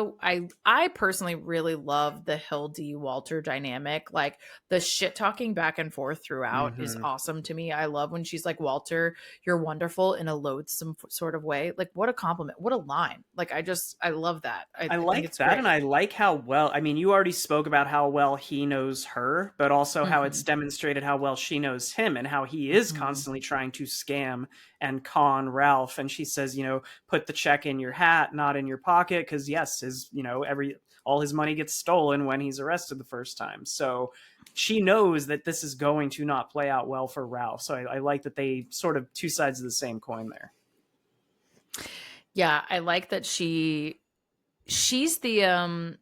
I personally really love the Hill D. Walter dynamic. Like, the shit talking back and forth throughout is awesome to me. I love when she's like, Walter, you're wonderful, in a loathsome sort of way. Like, what a compliment. What a line. Like, I love that. I like that. Great. And I like how well, you already spoke about how well he knows her, but also how it's demonstrated how well she knows him, and how he is constantly trying to scam and con Ralph. And she says, put the check in your hat, not in your pocket, because yes, all his money gets stolen when he's arrested the first time. So she knows that this is going to not play out well for Ralph. So I like that they sort of two sides of the same coin there. Yeah, I like that she's the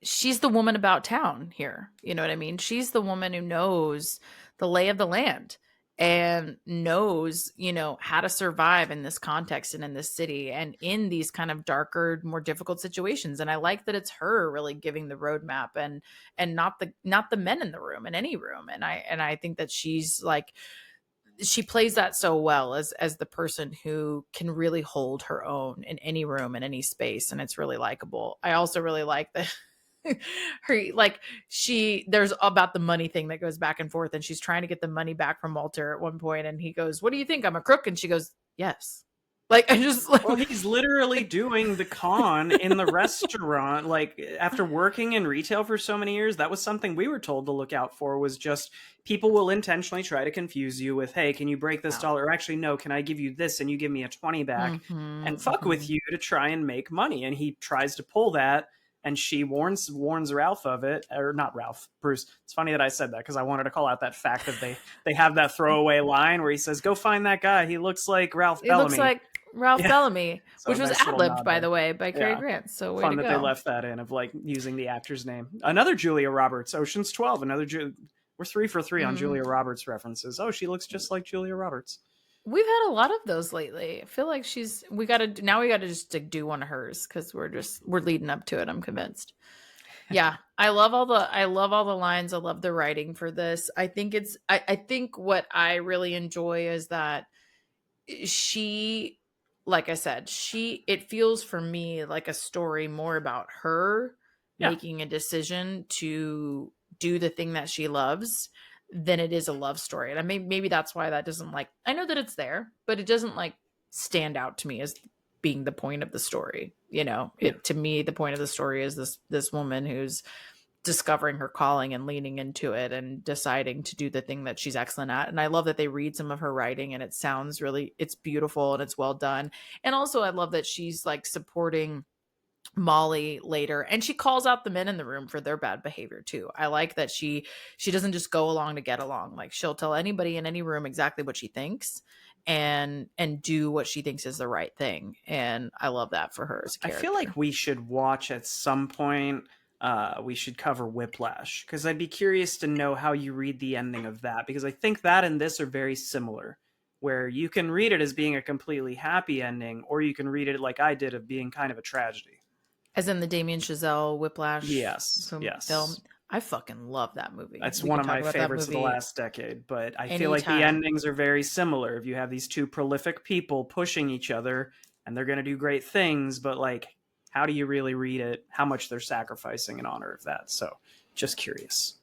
she's the woman about town here. You know what I mean? She's the woman who knows the lay of the land and knows, how to survive in this context and in this city and in these kind of darker, more difficult situations. And I like that it's her really giving the roadmap and not the men in the room, in any room. And I think that she's like, she plays that so well as the person who can really hold her own in any room, in any space, and it's really likable. I also really like that there's about the money thing that goes back and forth, and she's trying to get the money back from Walter at one point, and he goes, "What do you think? I'm a crook?" And she goes, "Yes." Like, I just like, well, he's literally doing the con in the restaurant. Like, after working in retail for so many years, that was something we were told to look out for, was just people will intentionally try to confuse you with, hey, can you break this dollar? Or actually, no, can I give you this and you give me a 20 back and fuck with you to try and make money? And he tries to pull that. And she warns Ralph of it, or not Ralph, Bruce. It's funny that I said that because I wanted to call out that fact that they have that throwaway line where he says, "Go find that guy. He looks like Ralph Bellamy." It looks like Ralph Bellamy, so which was nice ad-libbed, by the way, by Cary Grant. So way fun to that go. they left that in, of like using the actor's name. Another Julia Roberts, Ocean's 12. We're 3 for 3 on Julia Roberts references. Oh, she looks just like Julia Roberts. We've had a lot of those lately. I feel like we got to just do one of hers because we're leading up to it. I'm convinced. Yeah, I love all the lines. I love the writing for this. I think I think what I really enjoy is that she, like I said, it feels for me like a story more about her making a decision to do the thing that she loves than it is a love story. And maybe that's why that doesn't, like, I know that it's there, but it doesn't like stand out to me as being the point of the story. To me, the point of the story is this woman who's discovering her calling and leaning into it and deciding to do the thing that she's excellent at. And I love that they read some of her writing and it sounds it's beautiful and it's well done. And also I love that she's like supporting Molly later, and she calls out the men in the room for their bad behavior too. I like that she doesn't just go along to get along. Like, she'll tell anybody in any room exactly what she thinks and do what she thinks is the right thing. And I love that for her as a character. I feel like we should watch at some point. We should cover Whiplash, because I'd be curious to know how you read the ending of that, because I think that and this are very similar, where you can read it as being a completely happy ending, or you can read it like I did, of being kind of a tragedy. As in the Damien Chazelle Whiplash film. I fucking love that movie. That's one of my favorites of the last decade, but I feel like the endings are very similar. If you have these two prolific people pushing each other and they're going to do great things, but like, how do you really read it? How much they're sacrificing in honor of that? So just curious.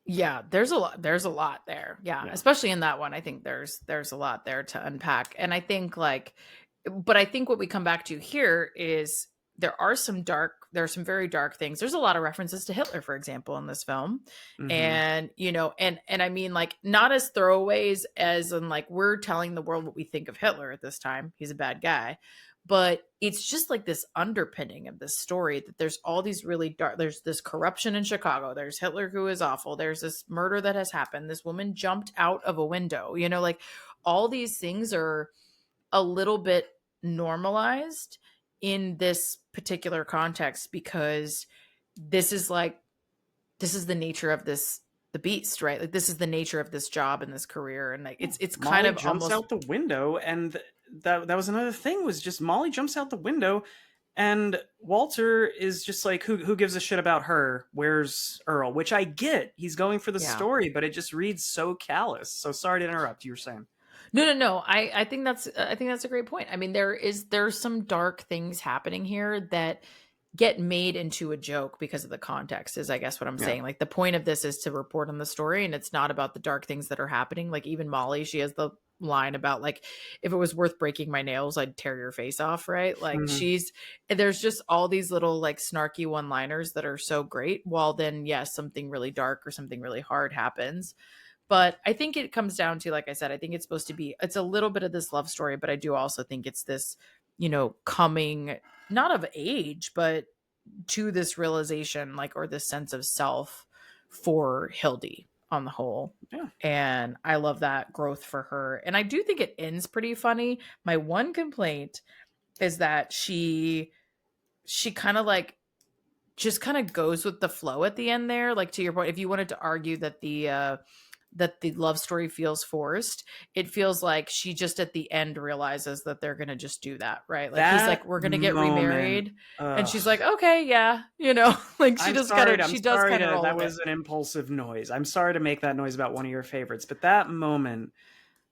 Yeah, there's a lot there. Yeah, especially in that one. I think there's a lot there to unpack. And I think but I think what we come back to here is there are some very dark things. There's a lot of references to Hitler, for example, in this film. And, and I mean, like, not as throwaways as in like, we're telling the world what we think of Hitler at this time. He's a bad guy. But it's just like this underpinning of this story that there's all these really dark, there's this corruption in Chicago. There's Hitler, who is awful. There's this murder that has happened. This woman jumped out of a window, like all these things are a little bit normalized in this particular context, because this is the nature of the beast, right? Like, this is the nature of this job and this career. And like, it's kind of jumps almost out the window. And that was another thing, was just Molly jumps out the window and Walter is just like, who gives a shit about her? Where's Earl? Which I get. He's going for the story, but it just reads so callous. So sorry to interrupt. You were saying. No. I think that's a great point. I mean, there's some dark things happening here that get made into a joke because of the context, is I guess what I'm saying. Like, the point of this is to report on the story, and it's not about the dark things that are happening. Like, even Molly, she has the line about like, if it was worth breaking my nails, I'd tear your face off, right? Like, there's just all these little like snarky one-liners that are so great, while then something really dark or something really hard happens. But I think it comes down to, like I said, I think it's supposed to be, it's a little bit of this love story, but I do also think it's this, coming not of age, but to this realization, like, or this sense of self for Hildy on the whole. Yeah. And I love that growth for her. And I do think it ends pretty funny. My one complaint is that she kind of like just kind of goes with the flow at the end there. Like, to your point, if you wanted to argue that the love story feels forced, it feels like she just at the end realizes that they're gonna just do that, right? Like, he's That like, we're gonna get moment, remarried, and she's like, okay, yeah, like, she I'm just sorry. kind of, I'm she does sorry kind of to. roll That with it. was an impulsive noise. I'm sorry to make that noise about one of your favorites, but that moment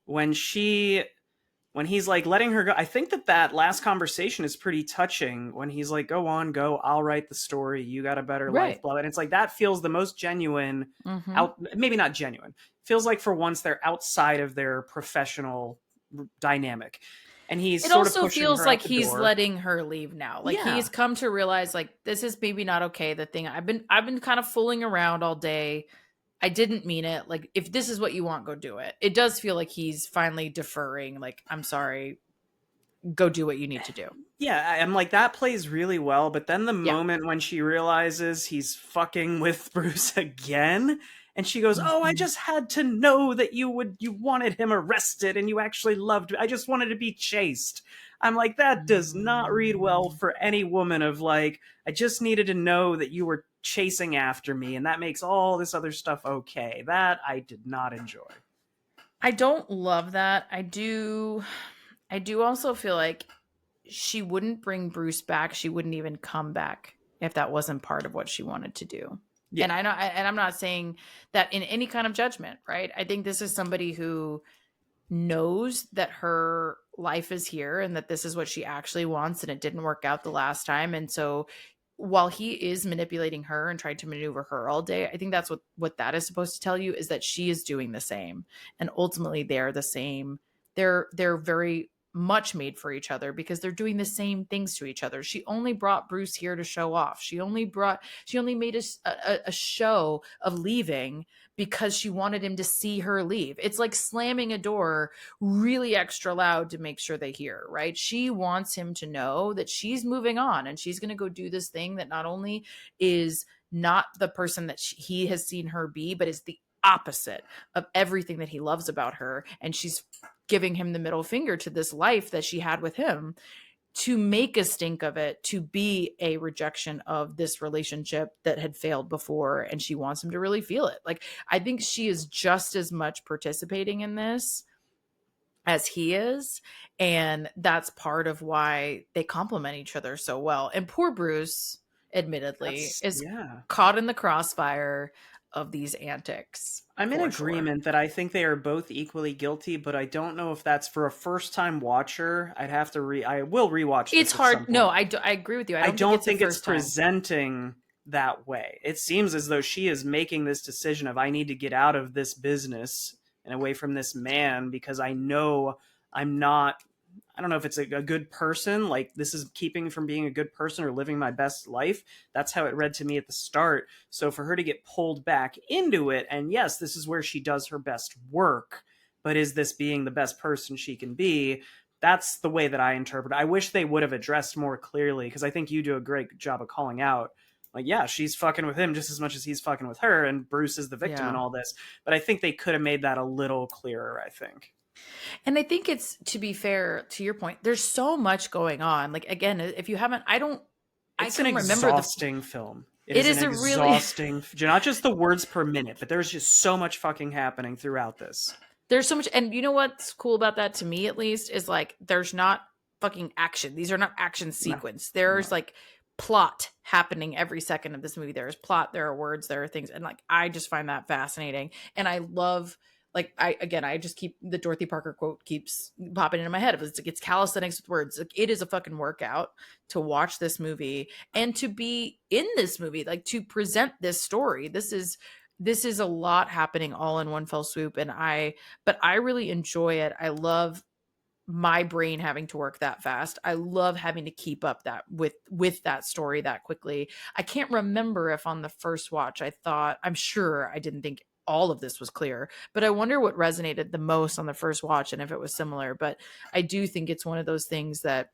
when he's like letting her go, I think that last conversation is pretty touching. When he's like, "Go on, go. I'll write the story. You got a better life." Right. Blah. And it's like that feels the most genuine. Mm-hmm. Out, maybe not genuine. Feels like for once they're outside of their professional dynamic, and he's It sort of also pushing feels her out like the he's door. letting her leave now. Like, Yeah. he's come to realize, like, this is maybe not okay. The thing I've been kind of fooling around all day. I didn't mean it. Like, if this is what you want, go do it. It does feel like he's finally deferring. Like, I'm sorry, go do what you need to do. Yeah, I'm like, that plays really well, but then the Yeah. moment when she realizes he's fucking with Bruce again, and she goes, "Oh, I Mhm. just had to know that you wanted him arrested and you actually loved me. I just wanted to be chased." I'm like, that does not read well Mm. for any woman of like, I just needed to know that you were chasing after me, and that makes all this other stuff okay. That I did not enjoy. I don't love that. I do also feel like she wouldn't bring Bruce back. She wouldn't even come back if that wasn't part of what she wanted to do. Yeah. And I know, and I'm not saying that in any kind of judgment, right? I think this is somebody who knows that her life is here and that this is what she actually wants, and it didn't work out the last time. And so while he is manipulating her and trying to maneuver her all day, I think that's what that is supposed to tell you, is that she is doing the same. And ultimately they're the same. They're very much made for each other because they're doing the same things to each other. She only brought Bruce here to show off. She only made a show of leaving because she wanted him to see her leave. It's like slamming a door really extra loud to make sure they hear, right? She wants him to know that she's moving on and she's going to go do this thing that not only is not the person that he has seen her be, but is the opposite of everything that he loves about her. And she's giving him the middle finger to this life that she had with him, to make a stink of it, to be a rejection of this relationship that had failed before. And she wants him to really feel it. Like, I think she is just as much participating in this as he is. And that's part of why they complement each other so well. And poor Bruce, admittedly, That's is yeah. caught in the crossfire of these antics. I'm in For sure. agreement that I think they are both equally guilty, but I don't know if that's for a first-time watcher. I will rewatch It's this at some hard. No, point. I agree with you. I I don't think don't it's the think it's first time. presenting that way. It seems as though she is making this decision of, I need to get out of this business and away from this man because I know I'm not, I don't know if it's a good person. Like, this is keeping me from being a good person or living my best life. That's how it read to me at the start. So for her to get pulled back into it, and yes, this is where she does her best work, but is this being the best person she can be? That's the way that I interpret it. I wish they would have addressed more clearly, because I think you do a great job of calling out, like, yeah, she's fucking with him just as much as he's fucking with her, and Bruce is the victim in Yeah. all this. But I think they could have made that a little clearer, I think. And I think it's, to be fair to your point, there's so much going on. Like, again, if you haven't, I It's an can remember exhausting film. It it is an is a really, exhausting, not just the words per minute, but there's just so much fucking happening throughout this. there's so much. And you know what's cool about that, to me at least, is like, there's not fucking action. These are not action No, sequence. There's no. like plot happening every second of this movie. There is plot, there are words, there are things. And like, I just find that fascinating. And I love, like, I just keep the Dorothy Parker quote keeps popping into my head. It's calisthenics with words. Like, it is a fucking workout to watch this movie and to be in this movie, like, to present this story. This is a lot happening all in one fell swoop. But I really enjoy it. I love my brain having to work that fast. I love having to keep up that with that story that quickly. I can't remember if on the first watch I'm sure I didn't think all of this was clear. But I wonder what resonated the most on the first watch and if it was similar. But I do think it's one of those things that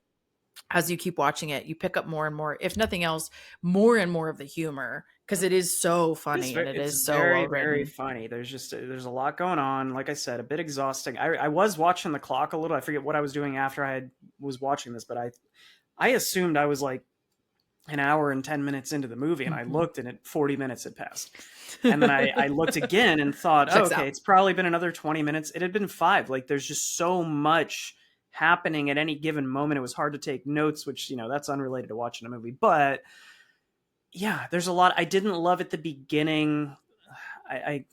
as you keep watching it, you pick up more and more, if nothing else, more and more of the humor, because it is so funny and it It's is so very, well very written. funny. There's a lot going on. Like I said, a bit exhausting. I was watching the clock a little. I forget what I was doing after was watching this, but I assumed I was like an hour and 10 minutes into the movie, and I looked, and 40 minutes had passed. And then I looked again and thought, oh, Checks okay, out. it's probably been another 20 minutes. It had been 5. Like, there's just so much happening at any given moment. It was hard to take notes, which, that's unrelated to watching a movie. But yeah, there's a lot. I didn't love at the beginning. I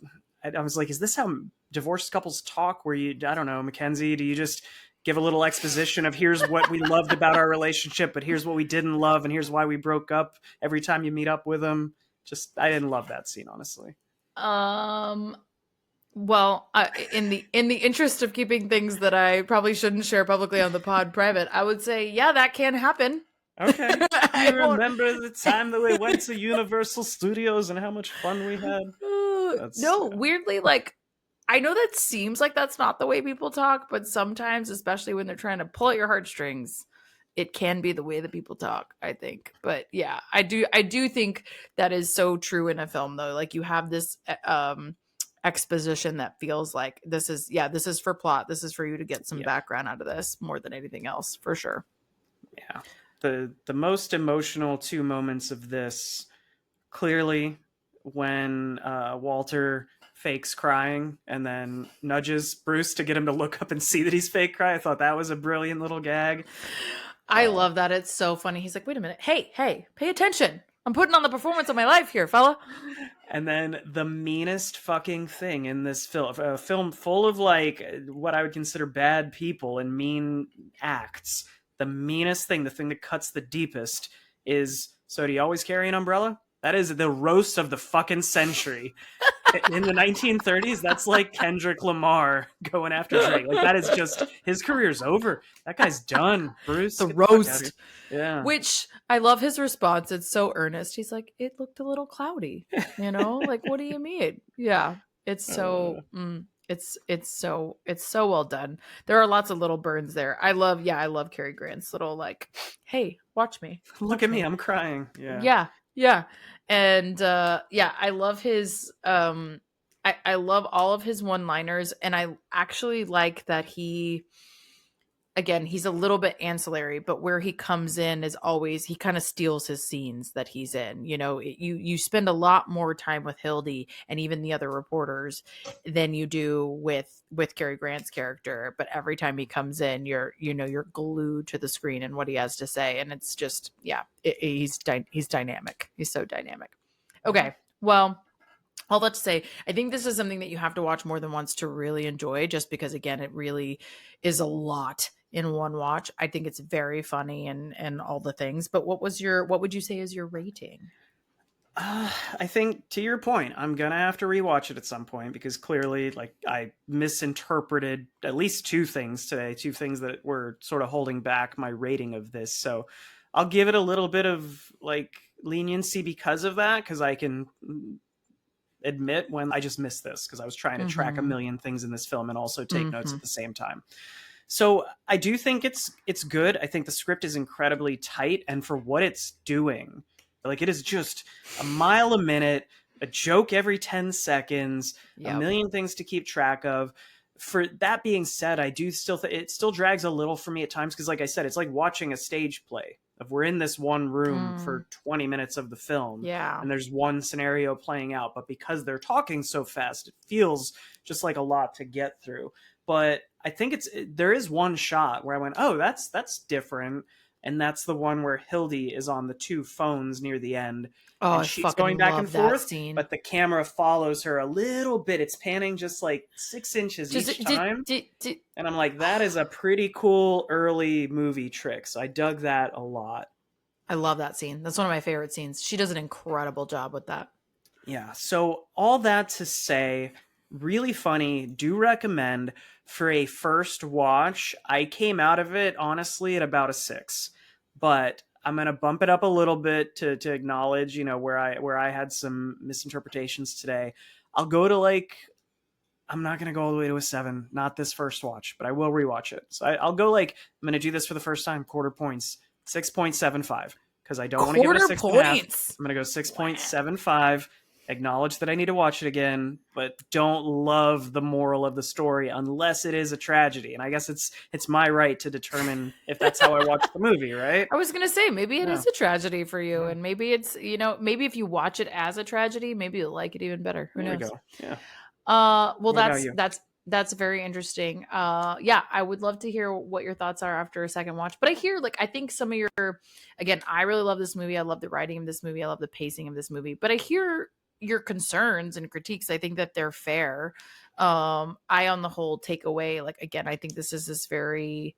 was like, is this how divorced couples talk? Where I don't know, Mackenzie, do you just give a little exposition of here's what we loved about our relationship, but here's what we didn't love, and here's why we broke up every time you meet up with them? I didn't love that scene, honestly. Well, in the interest of keeping things that I probably shouldn't share publicly on the pod private, I would say, yeah, that can happen. Okay. Do you remember the time that we went to Universal Studios and how much fun we had? No, weirdly, like, I know that seems like that's not the way people talk, but sometimes, especially when they're trying to pull at your heartstrings, it can be the way that people talk, I think. But yeah, I do think that is so true in a film, though. Like, you have this exposition that feels like this is for plot. This is for you to get some background out of this more than anything else, for sure. Yeah. The most emotional 2 moments of this, clearly when Walter fakes crying and then nudges Bruce to get him to look up and see that he's fake crying. I thought that was a brilliant little gag. I love that. It's so funny. He's like, wait a minute. Hey, pay attention. I'm putting on the performance of my life here, fella. And then the meanest fucking thing in this film, a film full of like what I would consider bad people and mean acts. The meanest thing, the thing that cuts the deepest is, so do you always carry an umbrella? That is the roast of the fucking century. In the 1930s, that's like Kendrick Lamar going after Drake. Like, that is just, his career's over. That guy's done, Bruce. The roast. Yeah. Which, I love his response. It's so earnest. He's like, it looked a little cloudy. Like, what do you mean? Yeah. It's so it's so well done. There are lots of little burns there. I love Cary Grant's little like, hey, watch me. Look at me, I'm crying. Yeah. Yeah. And I love his I love all of his one-liners, and I actually like that he's a little bit ancillary, but where he comes in is always, he kind of steals his scenes that he's in. You spend a lot more time with Hildy and even the other reporters than you do with Cary Grant's character. But every time he comes in, you're glued to the screen and what he has to say. And it's just, he's dynamic. He's so dynamic. Okay. Well, all that to say, I think this is something that you have to watch more than once to really enjoy, just because, again, it really is a lot in one watch. I think it's very funny and all the things. But what would you say is your rating? I think, to your point, I'm gonna have to rewatch it at some point, because clearly, like, I misinterpreted at least 2 things today, 2 things that were sort of holding back my rating of this. So I'll give it a little bit of like leniency because of that, because I can admit when I just missed this, because I was trying to track a million things in this film and also take notes at the same time. So I do think it's good. I think the script is incredibly tight, and for what it's doing, like, it is just a mile a minute, a joke every 10 seconds, a million things to keep track of. For that being said, I do still it still drags a little for me at times, because, like I said, it's like watching a stage play of, we're in this one room for 20 minutes of the film, and there's one scenario playing out, but because they're talking so fast, it feels just like a lot to get through. But I think there is one shot where I went, oh, that's different. And that's the one where Hildy is on the 2 phones near the end. Oh, and she's going back and forth, but the camera follows her a little bit. It's panning just like 6 inches each time. And I'm like, that is a pretty cool early movie trick. So I dug that a lot. I love that scene. That's one of my favorite scenes. She does an incredible job with that. Yeah. So all that to say, really funny. Do recommend. For a first watch, I came out of it honestly at about a 6. But I'm gonna bump it up a little bit to acknowledge, where I had some misinterpretations today. I'll go to like, I'm not gonna go all the way to a 7, not this first watch, but I will rewatch it. So I'll go like, I'm gonna do this for the first time, quarter points, 6.75, because I don't want to give it a Quarter 6.5. points. I'm gonna go Wow. 6.75. Acknowledge that I need to watch it again, but don't love the moral of the story unless it is a tragedy. And I guess it's my right to determine if that's how I watch the movie, right? I was gonna say maybe it Yeah. is a tragedy for you, Yeah. and maybe it's maybe if you watch it as a tragedy, maybe you'll like it even better. Who There we knows? go. Yeah. Well, What about you? that's very interesting. Yeah, I would love to hear what your thoughts are after a second watch. But I hear like I think some of your again, I really love this movie. I love the writing of this movie. I love the pacing of this movie. But I hear your concerns and critiques. I think that they're fair. I on the whole take away like again, I think this is this very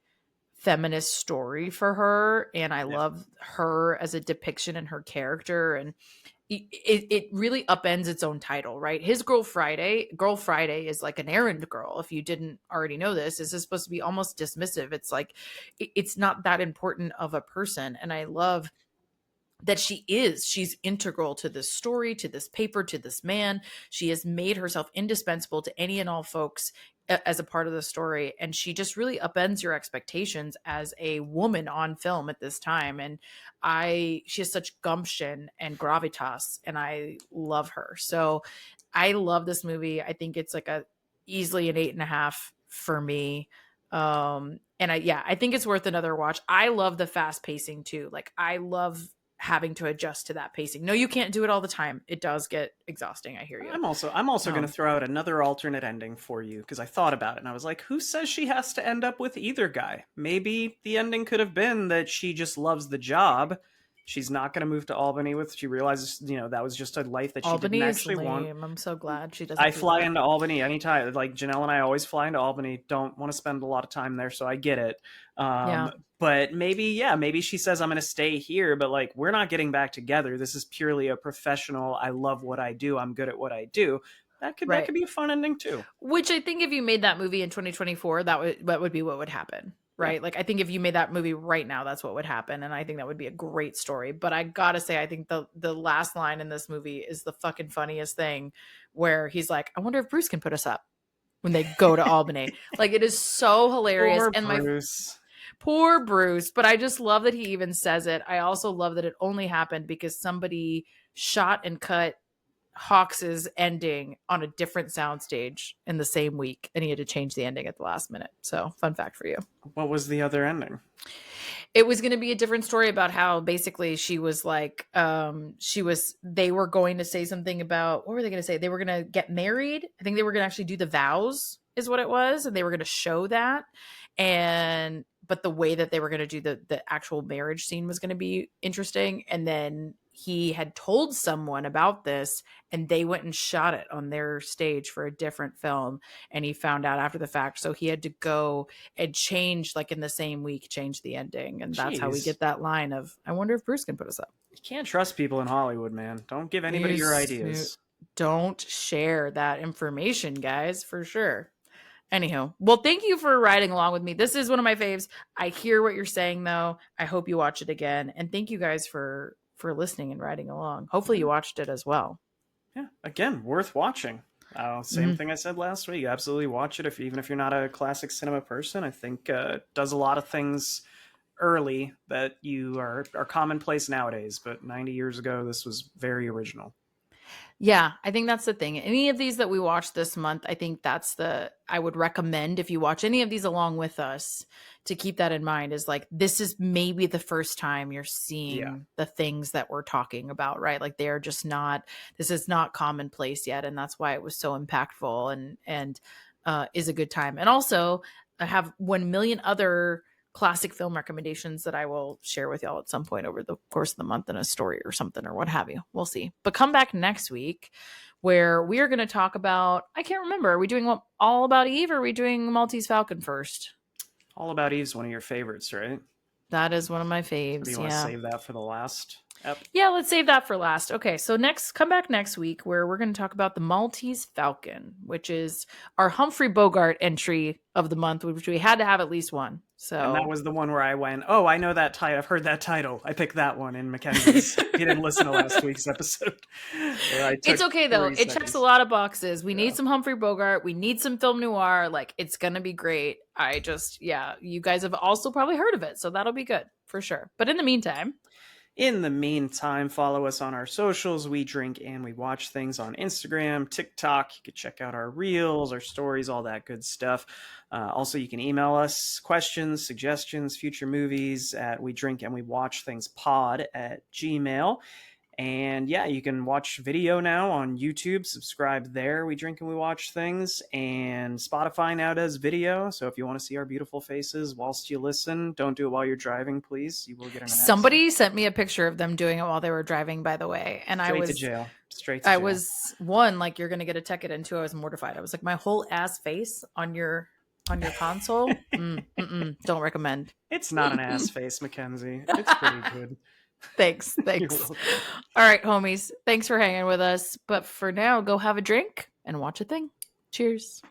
feminist story for her, and I Yeah. love her as a depiction and her character, and it really upends its own title, right? His Girl Friday is like an errand girl. If you didn't already know this, is supposed to be almost dismissive. It's like it's not that important of a person, and I love that she's integral to this story, to this paper, to this man. She has made herself indispensable to any and all folks as a part of the story, and she just really upends your expectations as a woman on film at this time. And she has such gumption and gravitas, and I love her. So I love this movie. I think it's like a easily an 8.5 for me. And I think it's worth another watch. I love the fast pacing too. Like I love having to adjust to that pacing. No, you can't do it all the time. It does get exhausting. I hear you. I'm also going to throw out another alternate ending for you because I thought about it and I was like, who says she has to end up with either guy? Maybe the ending could have been that she just loves the job. She's not going to move to Albany with. She realizes, that was just a life that she Albany didn't is actually want. lame. I'm so glad she doesn't I do fly that. into Albany anytime. Like Janelle and I always fly into Albany. Don't want to spend a lot of time there, so I get it. Yeah. But maybe she says I'm going to stay here, but like we're not getting back together. This is purely a professional. I love what I do. I'm good at what I do. That could Right. be a fun ending too. Which I think if you made that movie in 2024, that would be what would happen. Right. Yeah. Like I think if you made that movie right now, that's what would happen. And I think that would be a great story. But I gotta say, I think the last line in this movie is the fucking funniest thing where he's like, I wonder if Bruce can put us up when they go to Albany. Like it is so hilarious. Poor And my Bruce. poor Bruce, but I just love that he even says it. I also love that it only happened because somebody shot and cut Hawks's ending on a different soundstage in the same week, and he had to change the ending at the last minute. So, fun fact for you. What was the other ending? It was going to be a different story about how basically she was like, they were going to say something about, what were they going to say? They were going to get married. I think they were going to actually do the vows, is what it was. And they were going to show that. But the way that they were going to do the actual marriage scene was going to be interesting. And then he had told someone about this and they went and shot it on their stage for a different film. And he found out after the fact. So he had to go and change, like in the same week, change the ending. And that's how we get that line of, I wonder if Bruce can put us up. You can't trust people in Hollywood, man. Don't give anybody your ideas. Don't share that information, guys, for sure. Anyhow, well, thank you for riding along with me. This is one of my faves. I hear what you're saying, though. I hope you watch it again. And thank you guys for listening and riding along. Hopefully you watched it as well. Yeah, again, worth watching. Same thing I said last week. Absolutely watch it, even if you're not a classic cinema person. I think does a lot of things early that you are commonplace nowadays. But 90 years ago, this was very original. Yeah, I think that's the thing. Any of these that we watched this month, I think I would recommend if you watch any of these along with us to keep that in mind is like, this is maybe the first time you're seeing the things that we're talking about, right? Like this is not commonplace yet. And that's why it was so impactful and is a good time. And also I have 1 million other classic film recommendations that I will share with y'all at some point over the course of the month in a story or something or what have you. We'll see. But come back next week where we are going to talk about, I can't remember. Are we doing All About Eve or are we doing Maltese Falcon first? All About Eve's one of your favorites, right? That is one of my faves. Do you want to save that for the last Yep. Yeah, let's save that for last. Okay, so come back next week where we're going to talk about the Maltese Falcon, which is our Humphrey Bogart entry of the month, which we had to have at least one. And that So was the one where I went, oh, I know that title. I've heard that title. I picked that one in Mackenzie's. If you didn't listen to last week's episode. it's okay though. It checks seconds. a lot of boxes. We need some Humphrey Bogart. We need some film noir. Like, it's going to be great. You guys have also probably heard of it. So that'll be good for sure. But in the meantime, follow us on our socials. We drink and we watch things on Instagram, TikTok. You can check out our reels, our stories, all that good stuff. Also, you can email us questions, suggestions, future movies at wedrinkandwewatchthingspod@gmail.com. And yeah, you can watch video now on YouTube. Subscribe there. We Drink and We Watch Things. And Spotify now does video. So if you want to see our beautiful faces whilst you listen, don't do it while you're driving, please. You will get an somebody sent me a picture of them doing it while they were driving, by the way. And Straight to jail. I was one, like, you're going to get a ticket, and two, I was mortified. I was like, my whole ass face on your console. Don't recommend. It's not an ass face, Mackenzie. It's pretty good. Thanks. All right, homies. Thanks for hanging with us. But for now, go have a drink and watch a thing. Cheers.